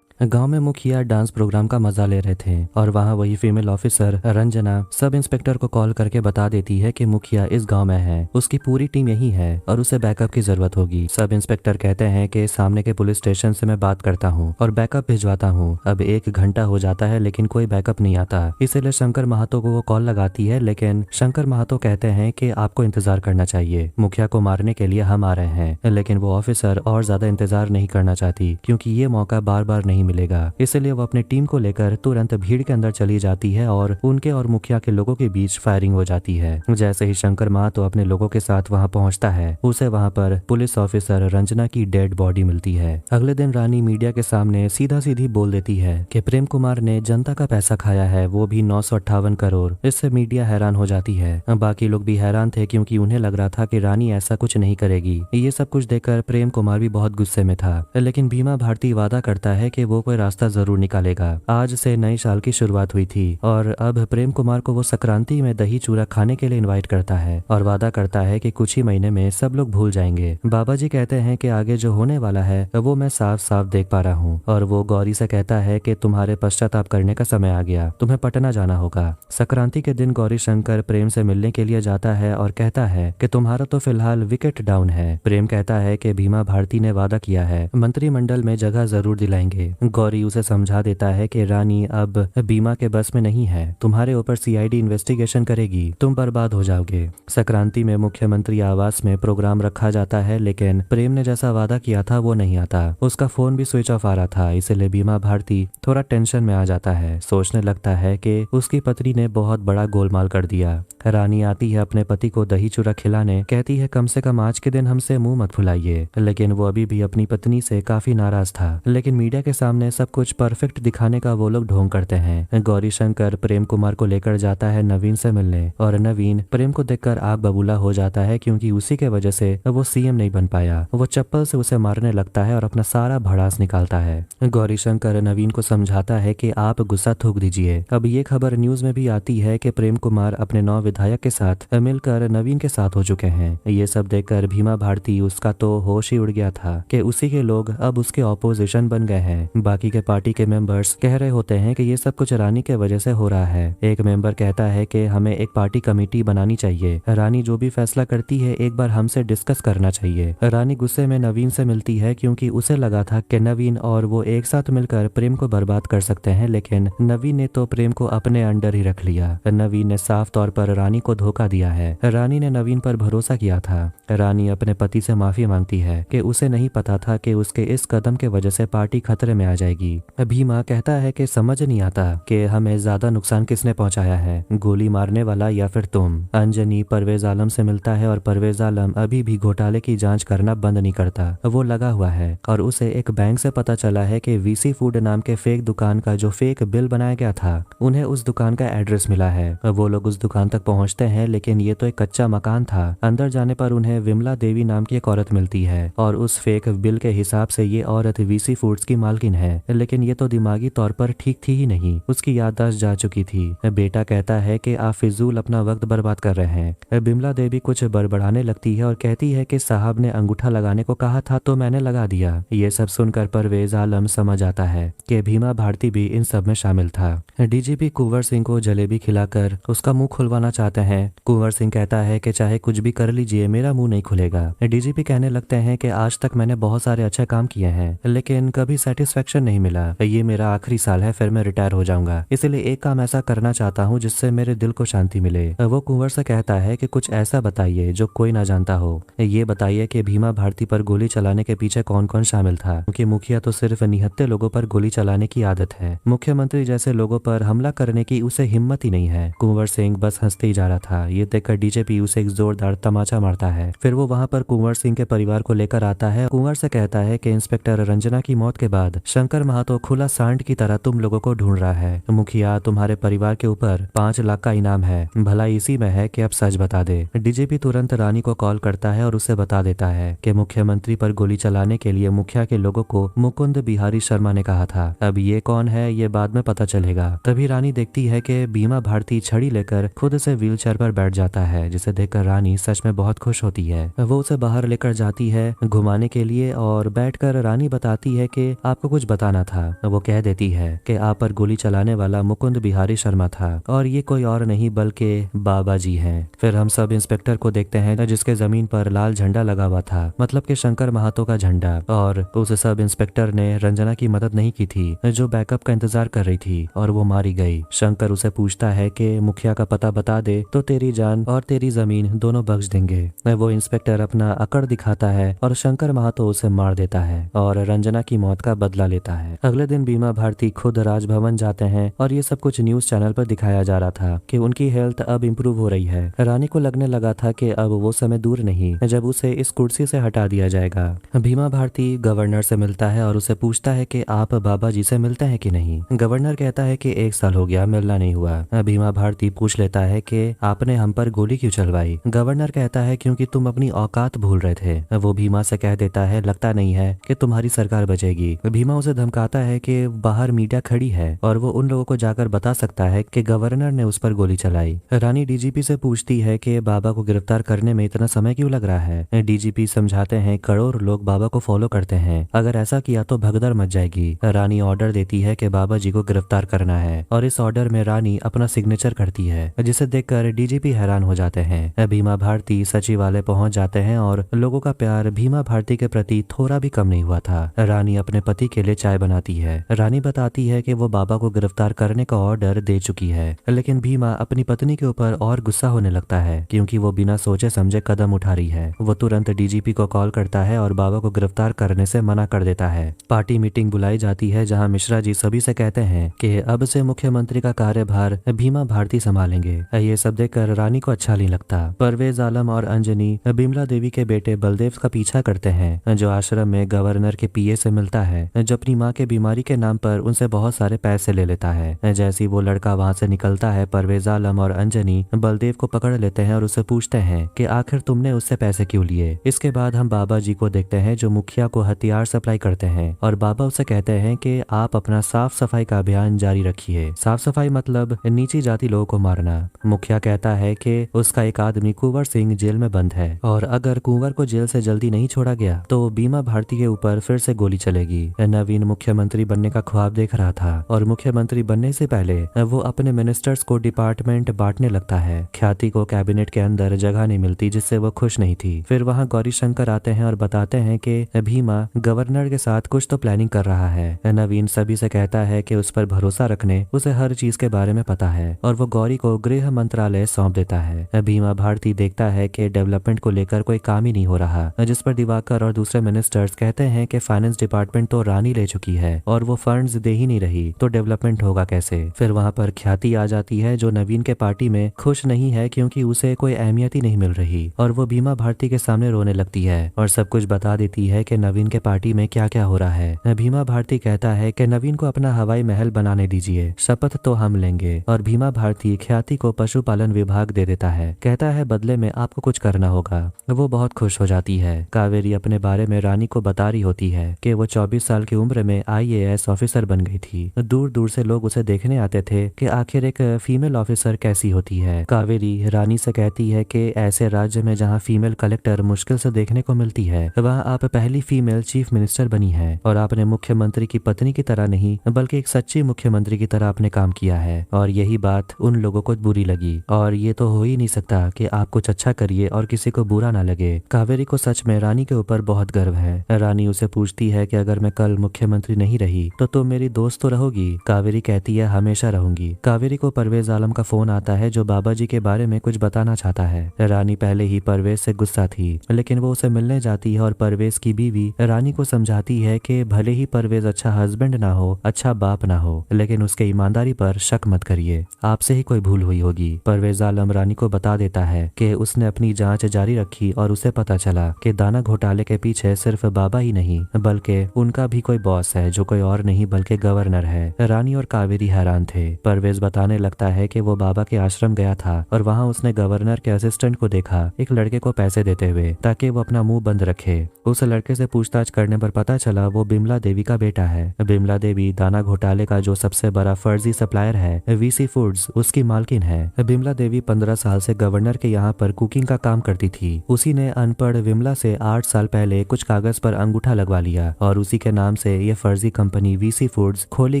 गांव में मुखिया डांस प्रोग्राम का मजा ले रहे थे और वहां वही female officer Ranjana sub inspector को कॉल करके बता देती है कि मुखिया इस गांव में है, उसकी पूरी टीम यही है और उसे बैकअप की जरूरत होगी। सब इंस्पेक्टर कहते हैं कि सामने के पुलिस स्टेशन से मैं बात करता हूं और बैकअप भिजवाता हूं। अब 1 घंटा हो जाता है लेकिन कोई बैकअप नहीं आता, इसीलिए शंकर महातो को वो कॉल लगाती है, लेकिन शंकर महातो कहते हैं कि आपको इंतजार करना चाहिए, मुखिया को मारने के लिए हम आ रहे हैं। लेकिन वो ऑफिसर और ज्यादा इंतजार नहीं करना चाहती क्योंकि ये मौका बार बार नहीं मिलेगा, इसलिए वो अपनी टीम को लेकर तुरंत भीड़ के अंदर चली जाती है और उनके और मुखिया के लोगों के बीच फायरिंग हो जाती है। जैसे ही शंकर महातो अपने लोगों के साथ वहां पहुंचता है, उसे वहां पर पुलिस ऑफिसर रंजना की डेड बॉडी मिलती है। अगले दिन रानी मीडिया के सामने सीधा सीधी बोल देती है कि प्रेम कुमार ने जनता का पैसा खाया है, वो भी 958 करोड़। इससे मीडिया हैरान हो जाती है। बाकी लोग भी हैरान थे क्योंकि उन्हें लग रहा था कि रानी ऐसा कुछ नहीं करेगी। ये सब कुछ देखकर प्रेम कुमार भी बहुत गुस्से में था, लेकिन बीमा भारती वादा करता है कि वो कोई रास्ता जरूर निकालेगा। आज से नए साल की शुरुआत हुई थी और अब प्रेम कुमार को वो संक्रांति में दही चूरा खाने के लिए इनवाइट करता है और वादा करता है कि कुछ ही महीने में सब लोग भूल जाएंगे। बाबा जी कहते हैं कि आगे जो होने वाला है वो मैं साफ साफ देख पा रहा हूँ और वो गौरी से कहता है कि तुम्हारे पश्चाताप करने का समय आ गया, तुम्हें पटना जाना होगा। संक्रांति के दिन गौरी शंकर प्रेम से मिलने के लिए जाता है और कहता है कि तुम्हारा तो फिलहाल विकेट डाउन है। प्रेम कहता है कि बीमा भारती ने वादा किया है मंत्रिमंडल में जगह जरूर दिलाएंगे। गौरी उसे समझा देता है कि रानी अब बीमा के बस में नहीं है, तुम्हारे ऊपर सीआईडी इन्वेस्टिगेशन करेगी, तुम बर्बाद हो जाओगे। संक्रांति में मुख्यमंत्री आवास में प्रोग्राम रखा जाता है, लेकिन प्रेम ने जैसा वादा किया था वो नहीं आता। उसका फोन भी स्विच ऑफ आ रहा था, इसलिए बीमा भारती थोड़ा टेंशन में आ जाता है। सोचने लगता है कि उसकी पत्नी ने बहुत बड़ा गोलमाल कर दिया। रानी आती है अपने पति को दही चूरा खिलाने, कहती है कम से कम आज के दिन हमसे मुंह मत फुलाइए, लेकिन वो अभी भी अपनी पत्नी से काफी नाराज था। लेकिन मीडिया के सामने सब कुछ परफेक्ट दिखाने का वो लोग ढोंग करते हैं। गौरी शंकर प्रेम कुमार को लेकर जाता है नवीन से मिलने और नवीन प्रेम को देखकर आग बबूला हो जाता है क्योंकि उसी के वजह से वो सीएम नहीं बन पाया। वो चप्पल से उसे मारने लगता है और अपना सारा भड़ास निकालता है। गौरी शंकर नवीन को समझाता है कि आप गुस्सा थूक दीजिए। अब ये खबर न्यूज में भी आती है कि प्रेम कुमार अपने 9 विधायक के साथ मिलकर नवीन के साथ हो चुके हैं। ये सब देखकर बीमा भारती उसका तो होश ही उड़ गया था कि उसी के लोग अब उसके ऑपोजिशन बन गए हैं। बाकी के पार्टी के मेंबर्स कह रहे होते हैं कि ये सब कुछ रानी के वजह से हो रहा है। एक मेंबर कहता है कि हमें एक पार्टी कमेटी बनानी चाहिए, रानी जो भी फैसला करती है एक बार हमसे डिस्कस करना चाहिए। रानी गुस्से में नवीन से मिलती है क्योंकि उसे लगा था कि नवीन और वो एक साथ मिलकर प्रेम को बर्बाद कर सकते हैं, लेकिन नवीन ने तो प्रेम को अपने अंडर ही रख लिया। नवीन ने साफ तौर पर रानी को धोखा दिया है। रानी ने नवीन पर भरोसा किया था। रानी अपने पति से माफी मांगती है कि उसे नहीं पता था कि उसके इस कदम के वजह से पार्टी खतरे में आ जाएगी। भीमा कहता है कि समझ नहीं आता कि हमें ज्यादा नुकसान किसने पहुंचाया है, गोली मारने वाला या फिर तुम। अंजनी परवेज आलम से मिलता है और परवेज आलम अभी भी घोटाले की जांच करना बंद नहीं करता। वो लगा हुआ है और उसे एक बैंक से पता चला है कि वीसी फूड नाम के फेक दुकान का जो फेक बिल बनाया गया था, उन्हें उस दुकान का एड्रेस मिला है। वो लोग उस दुकान तक पहुंचते हैं, लेकिन ये तो एक कच्चा मकान था। अंदर जाने पर उन्हें विमला देवी नाम की एक औरत मिलती है और उस फेक बिल के हिसाब से ये औरत वीसी फूड्स की मालकिन है, लेकिन ये तो दिमागी तौर पर ठीक थी ही नहीं, उसकी याददाश्त जा चुकी थी। बेटा कहता है कि आप फिजूल अपना वक्त बर्बाद कर रहे हैं। बिमला देवी कुछ बड़बड़ाने लगती है और कहती है कि साहब ने अंगूठा लगाने को कहा था तो मैंने लगा दिया। ये सब सुनकर परवेज आलम समझ आता है कि भीमा भारती भी इन सब में शामिल था। डीजीपी कुंवर सिंह को जलेबी खिलाकर उसका मुंह खुलवाना चाहते हैं। कुंवर सिंह कहता है कि चाहे कुछ भी कर लीजिए, मेरा मुंह नहीं खुलेगा। डीजीपी कहने लगते हैं कि आज तक मैंने बहुत सारे अच्छे काम किए हैं, लेकिन कभी सेटिस्फेक्शन नहीं मिला। ये मेरा आखिरी साल है, फिर मैं रिटायर हो जाऊंगा, इसलिए एक काम ऐसा करना चाहता हूँ जिससे मेरे दिल को शांति मिले। वो कुंवर से कहता है कि कुछ ऐसा बताइए जो कोई ना जानता हो। ये बताइए कि भीमा भारती पर गोली चलाने के पीछे कौन कौन शामिल था, क्योंकि मुखिया तो सिर्फ निहत्थे लोगों पर गोली चलाने की आदत है, मुख्यमंत्री जैसे लोगों पर हमला करने की उसे हिम्मत ही नहीं है। कुंवर सिंह बस हंसते ही जा रहा था। ये देखकर डीजीपी उसे एक जोरदार तमाचा मारता है। फिर वो वहाँ पर कुंवर सिंह के परिवार को लेकर आता है। कुंवर से कहता है कि इंस्पेक्टर रंजना की मौत के बाद शंकर महातो खुला सांड की तरह तुम लोगों को ढूंढ रहा है। मुखिया तुम्हारे परिवार के ऊपर 5 लाख का इनाम है, भला इसी में है कि अब सच बता दे। डीजीपी तुरंत रानी को कॉल करता है और उसे बता देता है कि मुख्यमंत्री पर गोली चलाने के लिए मुखिया के लोगों को मुकुंद बिहारी शर्मा ने कहा था। अब ये कौन है ये बाद में पता चलेगा। तभी रानी देखती है कि भीमा भारती छड़ी लेकर खुद से व्हीलचेयर पर बैठ जाता है, जिसे देखकर रानी सच में बहुत खुश होती है। वो उसे बाहर लेकर जाती है घुमाने के लिए और बैठकर रानी बताती है कि आपको कुछ बताना था। वो कह देती है कि आप पर गोली चलाने वाला मुकुंद बिहारी शर्मा था और ये कोई और नहीं बल्कि बाबा जी हैं। फिर हम सब इंस्पेक्टर को देखते हैं जिसके जमीन पर लाल झंडा लगा हुआ था, मतलब कि शंकर महातो का झंडा। और उस सब इंस्पेक्टर ने रंजना की मदद नहीं की थी, जो बैकअप का इंतजार कर रही थी, और वो मारी गई। शंकर उसे पूछता है कि मुखिया का पता बता दे तो तेरी जान और तेरी जमीन दोनों बख्श देंगे। वो इंस्पेक्टर अपना अकड़ दिखाता है और शंकर महातो उसे मार देता है और रंजना की मौत का बदला लेता है। अगले दिन भीमा भारती खुद राजभवन जाते हैं और ये सब कुछ न्यूज चैनल पर दिखाया जा रहा था कि उनकी हेल्थ अब इम्प्रूव हो रही है। रानी को लगने लगा था कि अब वो समय दूर नहीं जब उसे इस कुर्सी से हटा दिया जाएगा। भीमा भारती गवर्नर से मिलता है और उसे पूछता है कि आप बाबा जी से मिलते हैं कि नहीं। गवर्नर कहता है कि 1 साल हो गया, मिलना नहीं हुआ। भीमा भारती पूछ लेता है कि आपने हम पर गोली क्यों चलवाई। गवर्नर कहता है क्योंकि तुम अपनी औकात भूल रहे थे। वो भीमा से कह देता है लगता नहीं है कि तुम्हारी सरकार बचेगी। भीमा उसे धमकाता है कि बाहर मीडिया खड़ी है और वो उन लोगों को जाकर बता सकता है कि गवर्नर ने उस पर गोली चलाई। रानी डीजीपी से पूछती है कि बाबा को गिरफ्तार करने में इतना समय क्यों लग रहा है। डीजीपी समझाते हैं करोड़ लोग बाबा को फॉलो करते हैं, अगर ऐसा किया तो भगदड़ मच जाएगी। रानी ऑर्डर देती है कि बाबा जी को गिरफ्तार करना है और इस ऑर्डर में रानी अपना सिग्नेचर करती है, जिसे देखकर डीजीपी हैरान हो जाते हैं। भीमा भारती सचिवालय पहुंच जाते हैं और लोगों का प्यार भीमा भारती के प्रति थोड़ा भी कम नहीं हुआ था। रानी अपने पति के लिए चाय बनाती है। रानी बताती है कि वो बाबा को गिरफ्तार करने का ऑर्डर दे चुकी है, लेकिन भीमा अपनी पत्नी के ऊपर और गुस्सा होने लगता है क्योंकि वो बिना सोचे समझे कदम उठा रही है। वो तुरंत डीजीपी को कॉल करता है और बाबा को गिरफ्तार करने से मना कर देता है। पार्टी मीटिंग बुलाई जाती है जहां मिश्रा जी सभी से कहते हैं कि अब से मुख्यमंत्री का कार्यभार भीमा भारती संभालेंगे। ये सब देखकर रानी को अच्छा नहीं लगता। परवेज आलम और अंजनी बिमला देवी के बेटे बलदेव का पीछा करते हैं, जो आश्रम में गवर्नर के पीए से मिलता है, जो अपनी माँ के बीमारी के नाम पर उनसे बहुत सारे पैसे ले लेता है। जैसे ही वो लड़का वहाँ से निकलता है, परवेज आलम और अंजनी बलदेव को पकड़ लेते हैं और उससे पूछते हैं कि आखिर तुमने उससे पैसे क्यों लिए। इसके बाद हम बाबा जी को देखते हैं जो मुखिया को हथियार सप्लाई करते हैं और बाबा उसे कहते हैं कि आप अपना साफ सफाई का अभियान जारी रखिए। साफ सफाई मतलब नीची जाति लोगों को मारना। मुखिया कहता है कि उसका एक आदमी कुंवर सिंह जेल में बंद है और अगर कुंवर को जेल से जल्दी नहीं छोड़ा गया तो भीमा भारती के ऊपर फिर से गोली चलेगी। नवीन मुख्यमंत्री बनने का ख्वाब देख रहा था और मुख्यमंत्री बनने से पहले वो अपने मिनिस्टर्स को डिपार्टमेंट बांटने लगता है। ख्याति को कैबिनेट के अंदर जगह नहीं मिलती, जिससे वो खुश नहीं थी। फिर वहाँ गौरी शंकर आते हैं और बताते हैं कि भीमा गवर्नर के साथ कुछ तो प्लानिंग कर रहा है। नवीन सभी से कहता है कि उस पर भरोसा रखने, उसे हर चीज के बारे में पता है और वो गौरी को गृह मंत्रालय सौंप देता है। भीमा भारती देखता है कि डेवलपमेंट को लेकर कोई काम ही नहीं हो रहा, जिस पर दिवाकर और दूसरे मिनिस्टर्स कहते हैं कि फाइनेंस डिपार्टमेंट तो रानी ले चुकी है और वो फंड्स दे ही नहीं रही तो डेवलपमेंट होगा कैसे। फिर वहाँ पर ख्याति आ जाती है जो नवीन के पार्टी में खुश नहीं है क्योंकि उसे कोई अहमियत ही नहीं मिल रही और वो भीमा भारती के सामने रोने लगती है और सब कुछ बता देती है कि नवीन के पार्टी में क्या क्या हो रहा है। भीमा भारती कहता है कि नवीन को अपना हवाई महल बनाने दीजिए चाहिए, शपथ तो हम लेंगे। और भीमा भारती ख्याति को पशुपालन विभाग दे देता है। कहता है बदले में आपको कुछ करना होगा। वो बहुत खुश हो जाती है। कावेरी अपने बारे में रानी को बता रही होती है कि वो 24 साल की उम्र में IAS ऑफिसर बन गई थी। दूर दूर से लोग उसे देखने आते थे कि आखिर एक फीमेल ऑफिसर कैसी होती है। कावेरी रानी से कहती है कि ऐसे राज्य में जहाँ फीमेल कलेक्टर मुश्किल से देखने को मिलती है, वहाँ आप पहली फीमेल चीफ मिनिस्टर बनी है और आपने मुख्यमंत्री की पत्नी की तरह नहीं बल्कि एक सच्ची मुख्यमंत्री की तरह आपने काम किया है। और यही बात उन लोगों को बुरी लगी और ये तो हो ही नहीं सकता कि आप कुछ अच्छा करिए और किसी को बुरा ना लगे। कावेरी को सच में रानी के ऊपर बहुत गर्व है। रानी उसे पूछती है कि अगर मैं कल मुख्यमंत्री नहीं रही तो तुम मेरी दोस्त तो रहोगी? कावेरी कहती है हमेशा रहूंगी। कावेरी को परवेज आलम का फोन आता है जो बाबा जी के बारे में कुछ बताना चाहता है। रानी पहले ही परवेज से गुस्सा थी, लेकिन वो उसे मिलने जाती है और परवेज की बीवी रानी को समझाती है कि भले ही परवेज अच्छा हस्बैंड ना हो, अच्छा बाप ना हो, लेकिन उसके ईमानदारी पर शक मत करिए, आपसे ही कोई भूल हुई होगी। परवेज आलम रानी को बता देता है कि उसने अपनी जांच जारी रखी और उसे पता चला कि दाना घोटाले के पीछे सिर्फ बाबा ही नहीं बल्कि उनका भी कोई बॉस है जो कोई और नहीं बल्कि गवर्नर है। रानी और कावेरी हैरान थे। परवेज बताने लगता है कि वो बाबा के आश्रम गया था और वहाँ उसने गवर्नर के असिस्टेंट को देखा एक लड़के को पैसे देते हुए ताकि वो अपना मुंह बंद रखे। उस लड़के से पूछताछ करने पर पता चला वो बिमला देवी का बेटा है। बिमला देवी दाना घोटाले का जो सबसे बड़ा फर्जी सप्लायर है VC फूड्स, उसकी मालकिन है। बिमला देवी 15 साल से गवर्नर के यहाँ पर कुकिंग का काम करती थी। उसी ने अनपढ़ विमला से 8 साल पहले कुछ कागज पर अंगूठा लगवा लिया और उसी के नाम से ये फर्जी कंपनी VC फूड्स खोली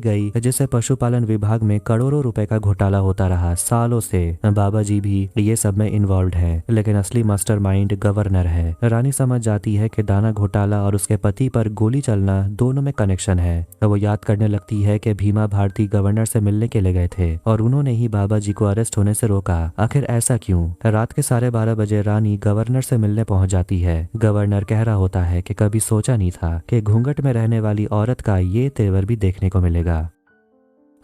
गई, जिससे पशुपालन विभाग में करोड़ों रुपए का घोटाला होता रहा सालों से। बाबा जी भी ये सब में इन्वॉल्व है, लेकिन असली मास्टरमाइंड गवर्नर है। रानी समझ जाती है कि दाना घोटाला और उसके पति पर गोली चलना दोनों में कनेक्शन है। वो याद करने लगती है कि भीमा भारती गवर्नर से मिलने के लिए गए थे और उन्होंने ही बाबा जी को अरेस्ट होने से रोका। आखिर ऐसा क्यों? रात के 12:30 बजे रानी गवर्नर से मिलने पहुंच जाती है। गवर्नर कह रहा होता है कि कभी सोचा नहीं था कि घूंघट में रहने वाली औरत का ये तेवर भी देखने को मिलेगा।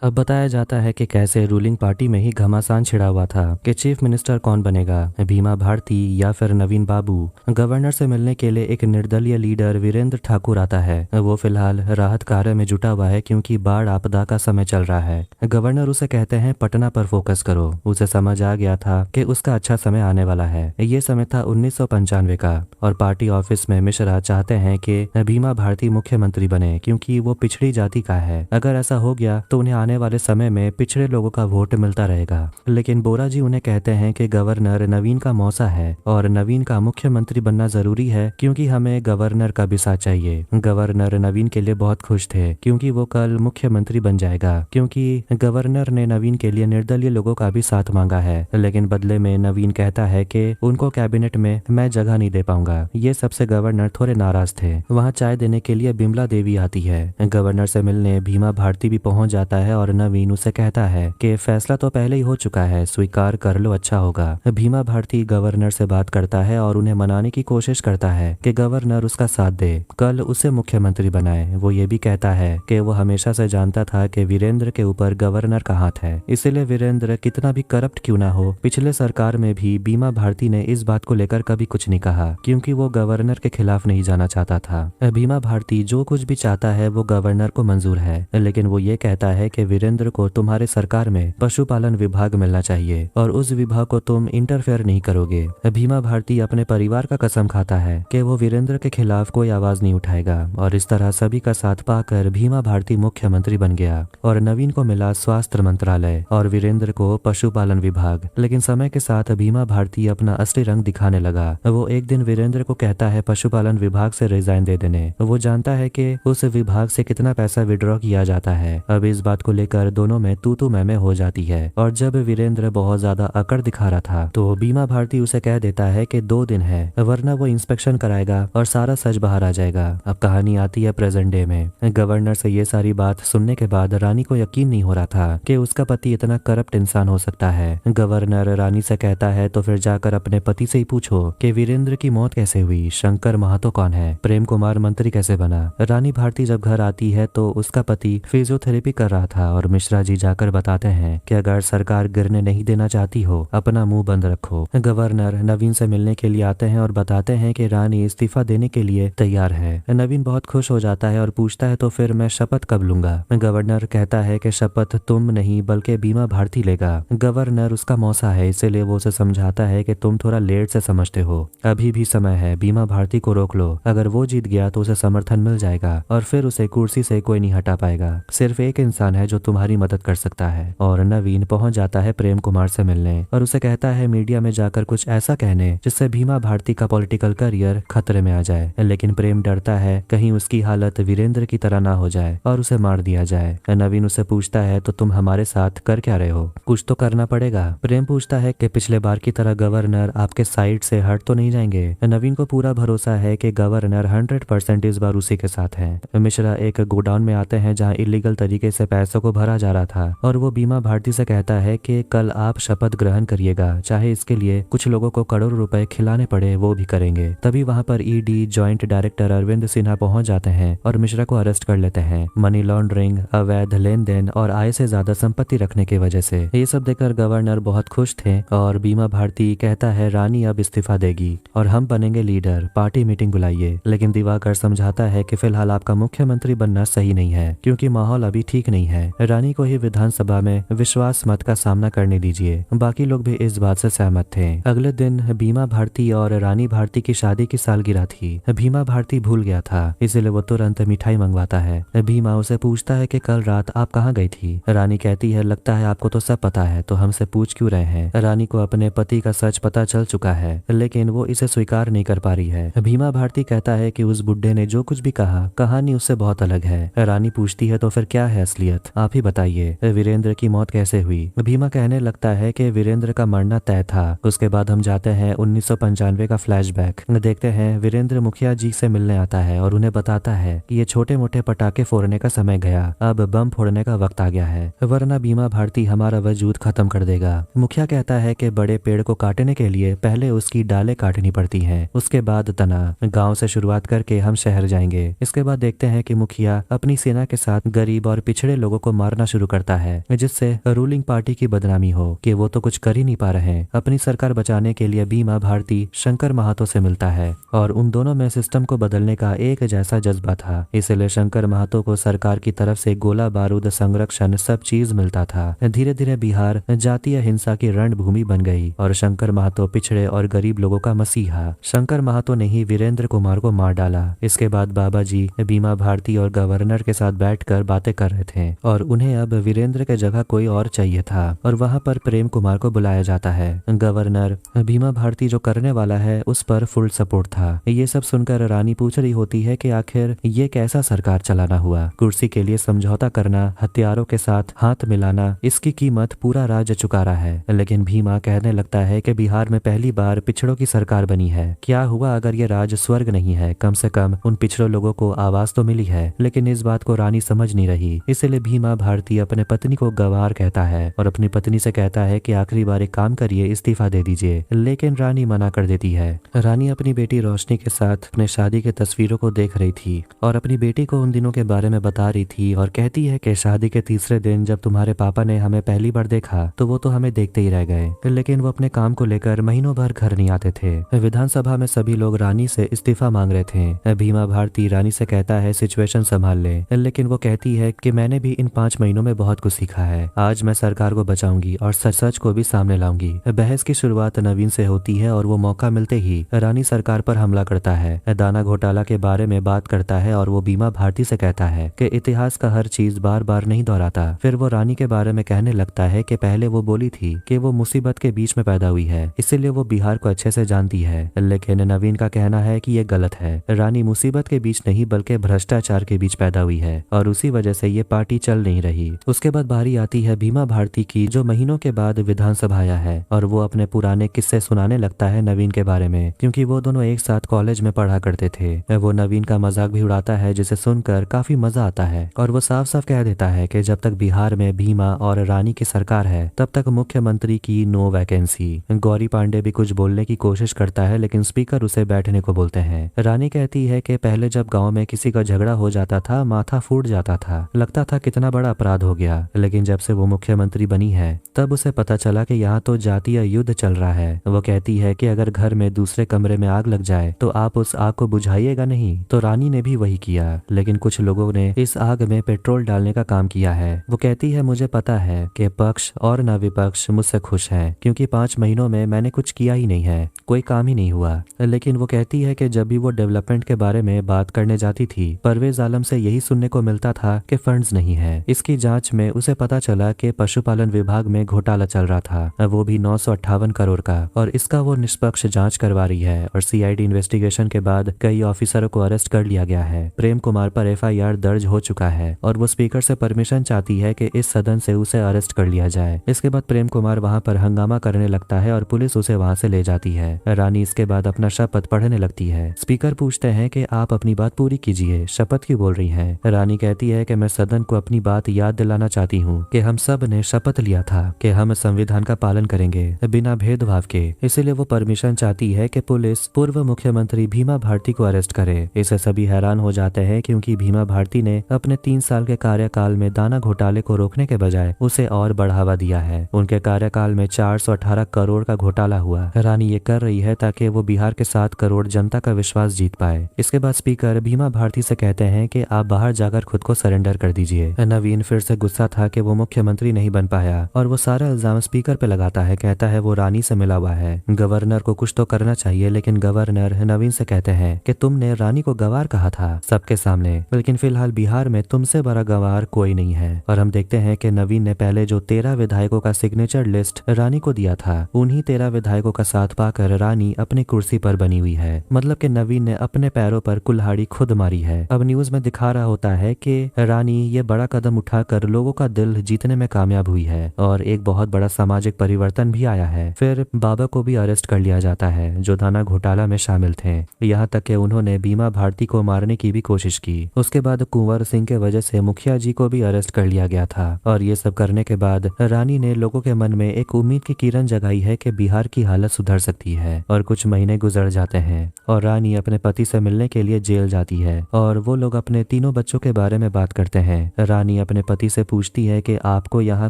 अब बताया जाता है कि कैसे रूलिंग पार्टी में ही घमासान छिड़ा हुआ था कि चीफ मिनिस्टर कौन बनेगा, भीमा भारती या फिर नवीन बाबू। गवर्नर से मिलने के लिए एक निर्दलीय लीडर वीरेंद्र ठाकुर आता है। वो फिलहाल राहत कार्य में जुटा हुआ है क्योंकि बाढ़ आपदा का समय चल रहा है। गवर्नर उसे कहते हैं पटना पर फोकस करो। उसे समझ आ गया था कि उसका अच्छा समय आने वाला है। ये समय था 1995 का और पार्टी ऑफिस में मिश्रा चाहते हैं कि भीमा भारती मुख्यमंत्री बने क्योंकि वो पिछड़ी जाति का है। अगर ऐसा हो गया तो उन्हें आने वाले समय में पिछड़े लोगों का वोट मिलता रहेगा। लेकिन बोरा जी उन्हें कहते हैं कि गवर्नर नवीन का मौसा है और नवीन का मुख्यमंत्री बनना जरूरी है क्योंकि हमें गवर्नर का भी साथ चाहिए। गवर्नर नवीन के लिए बहुत खुश थे क्योंकि वो कल मुख्यमंत्री बन जाएगा, क्योंकि गवर्नर ने नवीन के लिए निर्दलीय लोगों का भी साथ मांगा है। लेकिन बदले में नवीन कहता है कि उनको कैबिनेट में मैं जगह नहीं दे पाऊंगा। ये सबसे गवर्नर थोड़े नाराज थे। वहाँ चाय देने के लिए बिमला देवी आती है। गवर्नर से मिलने भीमा भारती भी पहुंच जाता है और नवीन उसे कहता है कि फैसला तो पहले ही हो चुका है, स्वीकार कर लो, अच्छा होगा। भीमा भारती गवर्नर से बात करता है और उन्हें मनाने की कोशिश करता है कि गवर्नर उसका साथ दे, कल उसे मुख्यमंत्री बनाए। वो ये भी कहता है कि वो हमेशा से जानता था कि वीरेंद्र के ऊपर गवर्नर का हाथ है, इसलिए वीरेंद्र कितना भी करप्ट क्यों ना हो, पिछले सरकार में भी भीमा भारती ने इस बात को लेकर कभी कुछ नहीं कहा क्योंकि वो गवर्नर के खिलाफ नहीं जाना चाहता था। भीमा भारती जो कुछ भी चाहता है वो गवर्नर को मंजूर है, लेकिन वो ये कहता है कि वीरेंद्र को तुम्हारे सरकार में पशुपालन विभाग मिलना चाहिए और उस विभाग को तुम इंटरफेयर नहीं करोगे। भीमा भारती अपने परिवार का कसम खाता है कि वो वीरेंद्र के खिलाफ कोई आवाज नहीं उठाएगा और इस तरह सभी का साथ पाकर भीमा भारती मुख्यमंत्री बन गया और नवीन को मिला स्वास्थ्य मंत्रालय और वीरेंद्र को पशुपालन विभाग। लेकिन समय के साथ भीमा भारती अपना असली रंग दिखाने लगा। वो एक दिन वीरेंद्र को कहता है पशुपालन विभाग से रिजाइन दे देने। वो जानता है कि उस विभाग से कितना पैसा विड्रॉ किया जाता है। अब इस बात को लेकर दोनों में तू मैं हो जाती है और जब वीरेंद्र बहुत ज्यादा अकड़ दिखा रहा था तो भीमा भारती उसे कह देता है कि 2 दिन है वरना वो इंस्पेक्शन कराएगा और सारा सच बाहर आ जाएगा। अब कहानी आती है प्रेजेंट डे में। गवर्नर से ये सारी बात सुनने के बाद रानी को यकीन नहीं हो रहा था कि उसका पति इतना करप्ट इंसान हो सकता है। गवर्नर रानी से कहता है तो फिर जाकर अपने पति से ही पूछो कि वीरेंद्र की मौत कैसे हुई, शंकर महातो कौन है, प्रेम कुमार मंत्री कैसे बना। रानी भारती जब घर आती है तो उसका पति फिजियोथेरेपी कर रहा था था और मिश्रा जी जाकर बताते हैं कि अगर सरकार गिरने नहीं देना चाहती हो अपना मुंह बंद रखो। गवर्नर नवीन से मिलने के लिए आते हैं और बताते हैं कि रानी इस्तीफा देने के लिए तैयार है। नवीन बहुत खुश हो जाता है और पूछता है तो फिर मैं शपथ कब लूंगा। गवर्नर कहता है कि शपथ तुम नहीं बल्कि बीमा भारती लेगा। गवर्नर उसका मौसा है इसीलिए वो उसे समझाता है कि तुम थोड़ा लेट से समझते हो, अभी भी समय है, बीमा भारती को रोक लो। अगर वो जीत गया तो उसे समर्थन मिल जाएगा और फिर उसे कुर्सी से कोई नहीं हटा पाएगा। सिर्फ एक इंसान है जो तुम्हारी मदद कर सकता है। और नवीन पहुंच जाता है प्रेम कुमार से मिलने और उसे कहता है मीडिया में जाकर कुछ ऐसा कहने जिससे बीमा भारती का पॉलिटिकल करियर खतरे में आ जाए। लेकिन प्रेम डरता है कहीं उसकी हालत वीरेंद्र की तरह ना हो जाए और उसे मार दिया जाए। नवीन उसे पूछता है तो तुम हमारे साथ कर क्या रहे हो, कुछ तो करना पड़ेगा। प्रेम पूछता है कि पिछले बार की तरह गवर्नर आपके साइड से हट तो नहीं जाएंगे। नवीन को पूरा भरोसा है कि गवर्नर 100% इस बार उसी के साथ है। मिश्रा एक गोडाउन में आते हैं जहां इलीगल तरीके से पैसों को भरा जा रहा था और वो बीमा भारती से कहता है कि कल आप शपथ ग्रहण करिएगा, चाहे इसके लिए कुछ लोगों को करोड़ों रुपए खिलाने पड़े वो भी करेंगे। तभी वहां पर ED joint director Arvind Sinha पहुंच जाते हैं और मिश्रा को अरेस्ट कर लेते हैं मनी लॉन्ड्रिंग, अवैध लेन देन और आय से ज्यादा संपत्ति रखने की वजह से। ये सब देखकर गवर्नर बहुत खुश थे और बीमा भारती कहता है रानी अब इस्तीफा देगी और हम बनेंगे लीडर, पार्टी मीटिंग बुलाइए। लेकिन दिवाकर समझाता है कि फिलहाल आपका मुख्यमंत्री बनना सही नहीं है क्योंकि माहौल अभी ठीक नहीं है। रानी को ही विधानसभा में विश्वास मत का सामना करने दीजिए। बाकी लोग भी इस बात से सहमत थे। अगले दिन बीमा भारती और रानी भारती की शादी की सालगिरह थी। बीमा भारती भूल गया था इसलिए वो तुरंत मिठाई मंगवाता है। बीमा उसे पूछता है कि कल रात आप कहाँ गई थी। रानी कहती है लगता है आपको तो सब पता है तो हमसे पूछ क्यों रहे हैं। रानी को अपने पति का सच पता चल चुका है लेकिन वो इसे स्वीकार नहीं कर पा रही है। बीमा भारती कहता है कि उस बुड्ढे ने जो कुछ भी कहा कहानी उससे बहुत अलग है। रानी पूछती है तो फिर क्या है असलियत, आप ही बताइए, वीरेंद्र की मौत कैसे हुई। भीमा कहने लगता है कि वीरेंद्र का मरना तय था। उसके बाद हम जाते हैं 1995 का फ्लैशबैक देखते हैं। वीरेंद्र मुखिया जी से मिलने आता है और उन्हें बताता है कि ये छोटे मोटे पटाखे फोड़ने का समय गया, अब बम फोड़ने का वक्त आ गया है वरना बीमा भारती हमारा वजूद खत्म कर देगा। मुखिया कहता है कि बड़े पेड़ को काटने के लिए पहले उसकी डालें काटनी पड़ती हैं, उसके बाद तना। गांव से शुरुआत करके हम शहर जाएंगे। इसके बाद देखते हैं कि मुखिया अपनी सेना के साथ गरीब और पिछड़े लोगों को मारना शुरू करता है जिससे रूलिंग पार्टी की बदनामी हो कि वो तो कुछ कर ही नहीं पा रहे। अपनी सरकार बचाने के लिए बीमा भारती शंकर महातो से मिलता है और उन दोनों में सिस्टम को बदलने का एक जैसा जज्बा था, इसलिए शंकर महातो को सरकार की तरफ से गोला बारूद संरक्षण सब चीज मिलता था। धीरे धीरे बिहार जातीय हिंसा की रणभूमि बन गई और शंकर महातो पिछड़े और गरीब लोगों का मसीहा। शंकर महातो ने ही वीरेंद्र कुमार को मार डाला। इसके बाद बाबा जी बीमा भारती और गवर्नर के साथ बैठकर बातें कर रहे थे और उन्हें अब वीरेंद्र के जगह कोई और चाहिए था और वहां पर प्रेम कुमार को बुलाया जाता है। गवर्नर बीमा भारती जो करने वाला है उस पर फुल सपोर्ट था। ये सब सुनकर रानी पूछ रही होती है कि आखिर ये कैसा सरकार चलाना हुआ, कुर्सी के लिए समझौता करना, हथियारों के साथ हाथ मिलाना, इसकी कीमत पूरा राज्य चुका रहा है। लेकिन भीमा कहने लगता है कि बिहार में पहली बार पिछड़ों की सरकार बनी है। क्या हुआ अगर ये राज्य स्वर्ग नहीं है, कम से कम उन पिछड़ों लोगों को आवाज तो मिली है। लेकिन इस बात को रानी समझ नहीं रही, इसलिए भीमा भारती अपने पत्नी को गवार कहता है और अपनी पत्नी से कहता है कि आखिरी बार एक काम करिए, इस्तीफा दे दीजिए। लेकिन रानी मना कर देती है। रानी अपनी बेटी रोशनी के साथ अपने शादी के तस्वीरों को देख रही थी और अपनी बेटी को उन दिनों के बारे में बता रही थी और कहती है कि शादी के तीसरे दिन जब तुम्हारे पापा ने हमें पहली बार देखा तो वो तो हमें देखते ही रह गए, लेकिन वो अपने काम को लेकर महीनों भर घर नहीं आते थे। विधानसभा में सभी लोग रानी से इस्तीफा मांग रहे थे। भीमा भारती रानी से कहता है सिचुएशन संभाल ले, लेकिन वो कहती है कि मैंने भी इन 5 महीनों में बहुत कुछ सीखा है। आज मैं सरकार को बचाऊंगी और सच सच को भी सामने लाऊंगी। बहस की शुरुआत नवीन से होती है और वो मौका मिलते ही रानी सरकार पर हमला करता है, दाना घोटाला के बारे में बात करता है और वो बीमा भारती से कहता है कि इतिहास का हर चीज बार बार नहीं दोहराता। फिर वो रानी के बारे में कहने लगता है कि पहले वो बोली थी कि वो मुसीबत के बीच में पैदा हुई है, इसीलिए वो बिहार को अच्छे से जानती है। लेकिन नवीन का कहना है कि ये गलत है। रानी मुसीबत के बीच नहीं बल्कि भ्रष्टाचार के बीच पैदा हुई है और उसी वजह से ये पार्टी चल नहीं रही। उसके बाद बारी आती है भीमा भारती की, जो महीनों के बाद विधानसभा आया है और वो अपने पुराने किस्से सुनाने लगता है नवीन के बारे में, क्योंकि वो दोनों एक साथ कॉलेज में पढ़ा करते थे। वो नवीन का मजाक भी उड़ाता है जिसे सुनकर काफी मजा आता है और वो साफ साफ कह देता है कि जब तक बिहार में भीमा और रानी की सरकार है तब तक मुख्यमंत्री की नो वैकेंसी। गौरी पांडे भी कुछ बोलने की कोशिश करता है लेकिन स्पीकर उसे बैठने को बोलते हैं। रानी कहती है कि पहले जब गांव में किसी का झगड़ा हो जाता था माथा फूट जाता था, लगता था कितना बड़ा अपराध हो गया, लेकिन जब से वो मुख्यमंत्री बनी है तब उसे पता चला कि यहाँ तो जातीय युद्ध चल रहा है। वो कहती है कि अगर घर में दूसरे कमरे में आग लग जाए तो आप उस आग को बुझाइएगा नहीं। तो रानी ने भी वही किया, लेकिन कुछ लोगों ने इस आग में पेट्रोल डालने का काम किया है। वो कहती है मुझे पता है कि पक्ष और न विपक्ष मुझसे खुश हैं, क्योंकि 5 महीनों में मैंने कुछ किया ही नहीं है, कोई काम ही नहीं हुआ। लेकिन वो कहती है कि जब भी वो डेवलपमेंट के बारे में बात करने जाती थी, परवेज आलम से यही सुनने को मिलता था कि फंड्स नहीं है। इसकी जांच में उसे पता चला कि पशुपालन विभाग में घोटाला चल रहा था, वो भी 958 करोड़ का, और इसका वो निष्पक्ष जांच करवा रही है। और सीआईडी इन्वेस्टिगेशन के बाद कई ऑफिसरों को अरेस्ट कर लिया गया है। प्रेम कुमार पर एफआईआर दर्ज हो चुका है और वो स्पीकर से परमिशन चाहती है कि इस सदन से उसे अरेस्ट कर लिया जाए। इसके बाद प्रेम कुमार वहां पर हंगामा करने लगता है और पुलिस उसे वहां से ले जाती है। रानी इसके बाद अपना शपथ पढ़ने लगती है। स्पीकर पूछते हैं कि आप अपनी बात पूरी कीजिए, शपथ क्यों बोल रही हैं? रानी कहती है कि मैं सदन को अपनी बात याद दिलाना चाहती हूँ कि हम सब ने शपथ लिया था कि हम संविधान का पालन करेंगे बिना भेदभाव के। इसीलिए वो परमिशन चाहती है कि पुलिस पूर्व मुख्यमंत्री भीमा भारती को अरेस्ट करे। इसे सभी हैरान हो जाते हैं, क्योंकि भीमा भारती ने अपने 3 साल के कार्यकाल में दाना घोटाले को रोकने के बजाय उसे और बढ़ावा दिया है। उनके कार्यकाल में 418 करोड़ का घोटाला हुआ। रानी ये कर रही है ताकि वो बिहार के 7 करोड़ जनता का विश्वास जीत पाए। इसके बाद स्पीकर भीमा भारती से कहते हैं कि आप बाहर जाकर खुद को सरेंडर कर दीजिए। नवीन फिर से गुस्सा था कि वो मुख्यमंत्री नहीं बन पाया और वो सारा इल्जाम स्पीकर पे लगाता है। कहता है वो रानी से मिला हुआ है, गवर्नर को कुछ तो करना चाहिए। लेकिन गवर्नर नवीन से कहते हैं कि तुमने रानी को गवार कहा था सबके सामने, लेकिन फिलहाल बिहार में तुमसे बड़ा गवार कोई नहीं है। और हम देखते हैं कि नवीन ने पहले जो 13 विधायकों का सिग्नेचर लिस्ट रानी को दिया था, उन्हीं 13 विधायकों का साथ पाकर रानी अपनी कुर्सी पर बनी हुई है। मतलब कि नवीन ने अपने पैरों पर कुल्हाड़ी खुद मारी है। अब न्यूज में दिखा रहा होता है कि रानी ये बड़ा कदम उठाकर लोगों का दिल जीतने में कामयाब हुई है और एक बहुत बड़ा सामाजिक परिवर्तन भी आया है। फिर बाबा को भी अरेस्ट कर लिया जाता है, जो दाना घोटाला में शामिल थे। यहाँ तक कि उन्होंने भीमा भारती को मारने की भी कोशिश की। उसके बाद कुंवर सिंह के वजह से मुखिया जी को भी अरेस्ट कर लिया गया था। और ये सब करने के बाद रानी ने लोगों के मन में एक उम्मीद की किरण जगाई है कि बिहार की हालत सुधर सकती है। और कुछ महीने गुजर जाते हैं और रानी अपने पति से मिलने के लिए जेल जाती है और वो लोग अपने तीनों बच्चों के बारे में बात करते हैं। रानी अपने पति से पूछती है कि आपको यहाँ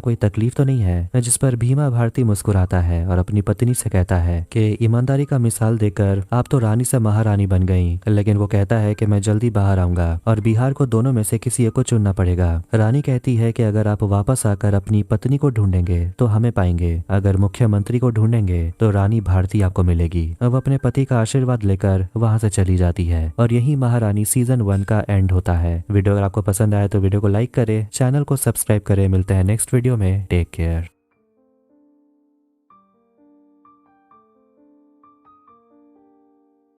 कोई तकलीफ तो नहीं है, जिस पर भीमा भारती मुस्कुराता है और अपनी पत्नी से कहता है कि ईमानदारी का मिसाल देकर आप तो रानी से महारानी बन गई। लेकिन वो कहता है कि मैं जल्दी बाहर आऊंगा और बिहार को दोनों में से किसी एक को चुनना पड़ेगा। रानी कहती है कि अगर आप वापस आकर अपनी पत्नी को ढूंढेंगे तो हमें पाएंगे, अगर मुख्यमंत्री को ढूंढेंगे तो रानी भारती आपको मिलेगी। अब अपने पति का आशीर्वाद लेकर वहां से चली जाती है और यही महारानी सीजन 1 का एंड होता है। वीडियो अगर आपको पसंद आया तो वीडियो को लाइक करें, चैनल को सब्सक्राइब करें। मिलते हैं नेक्स्ट वीडियो में। Take care.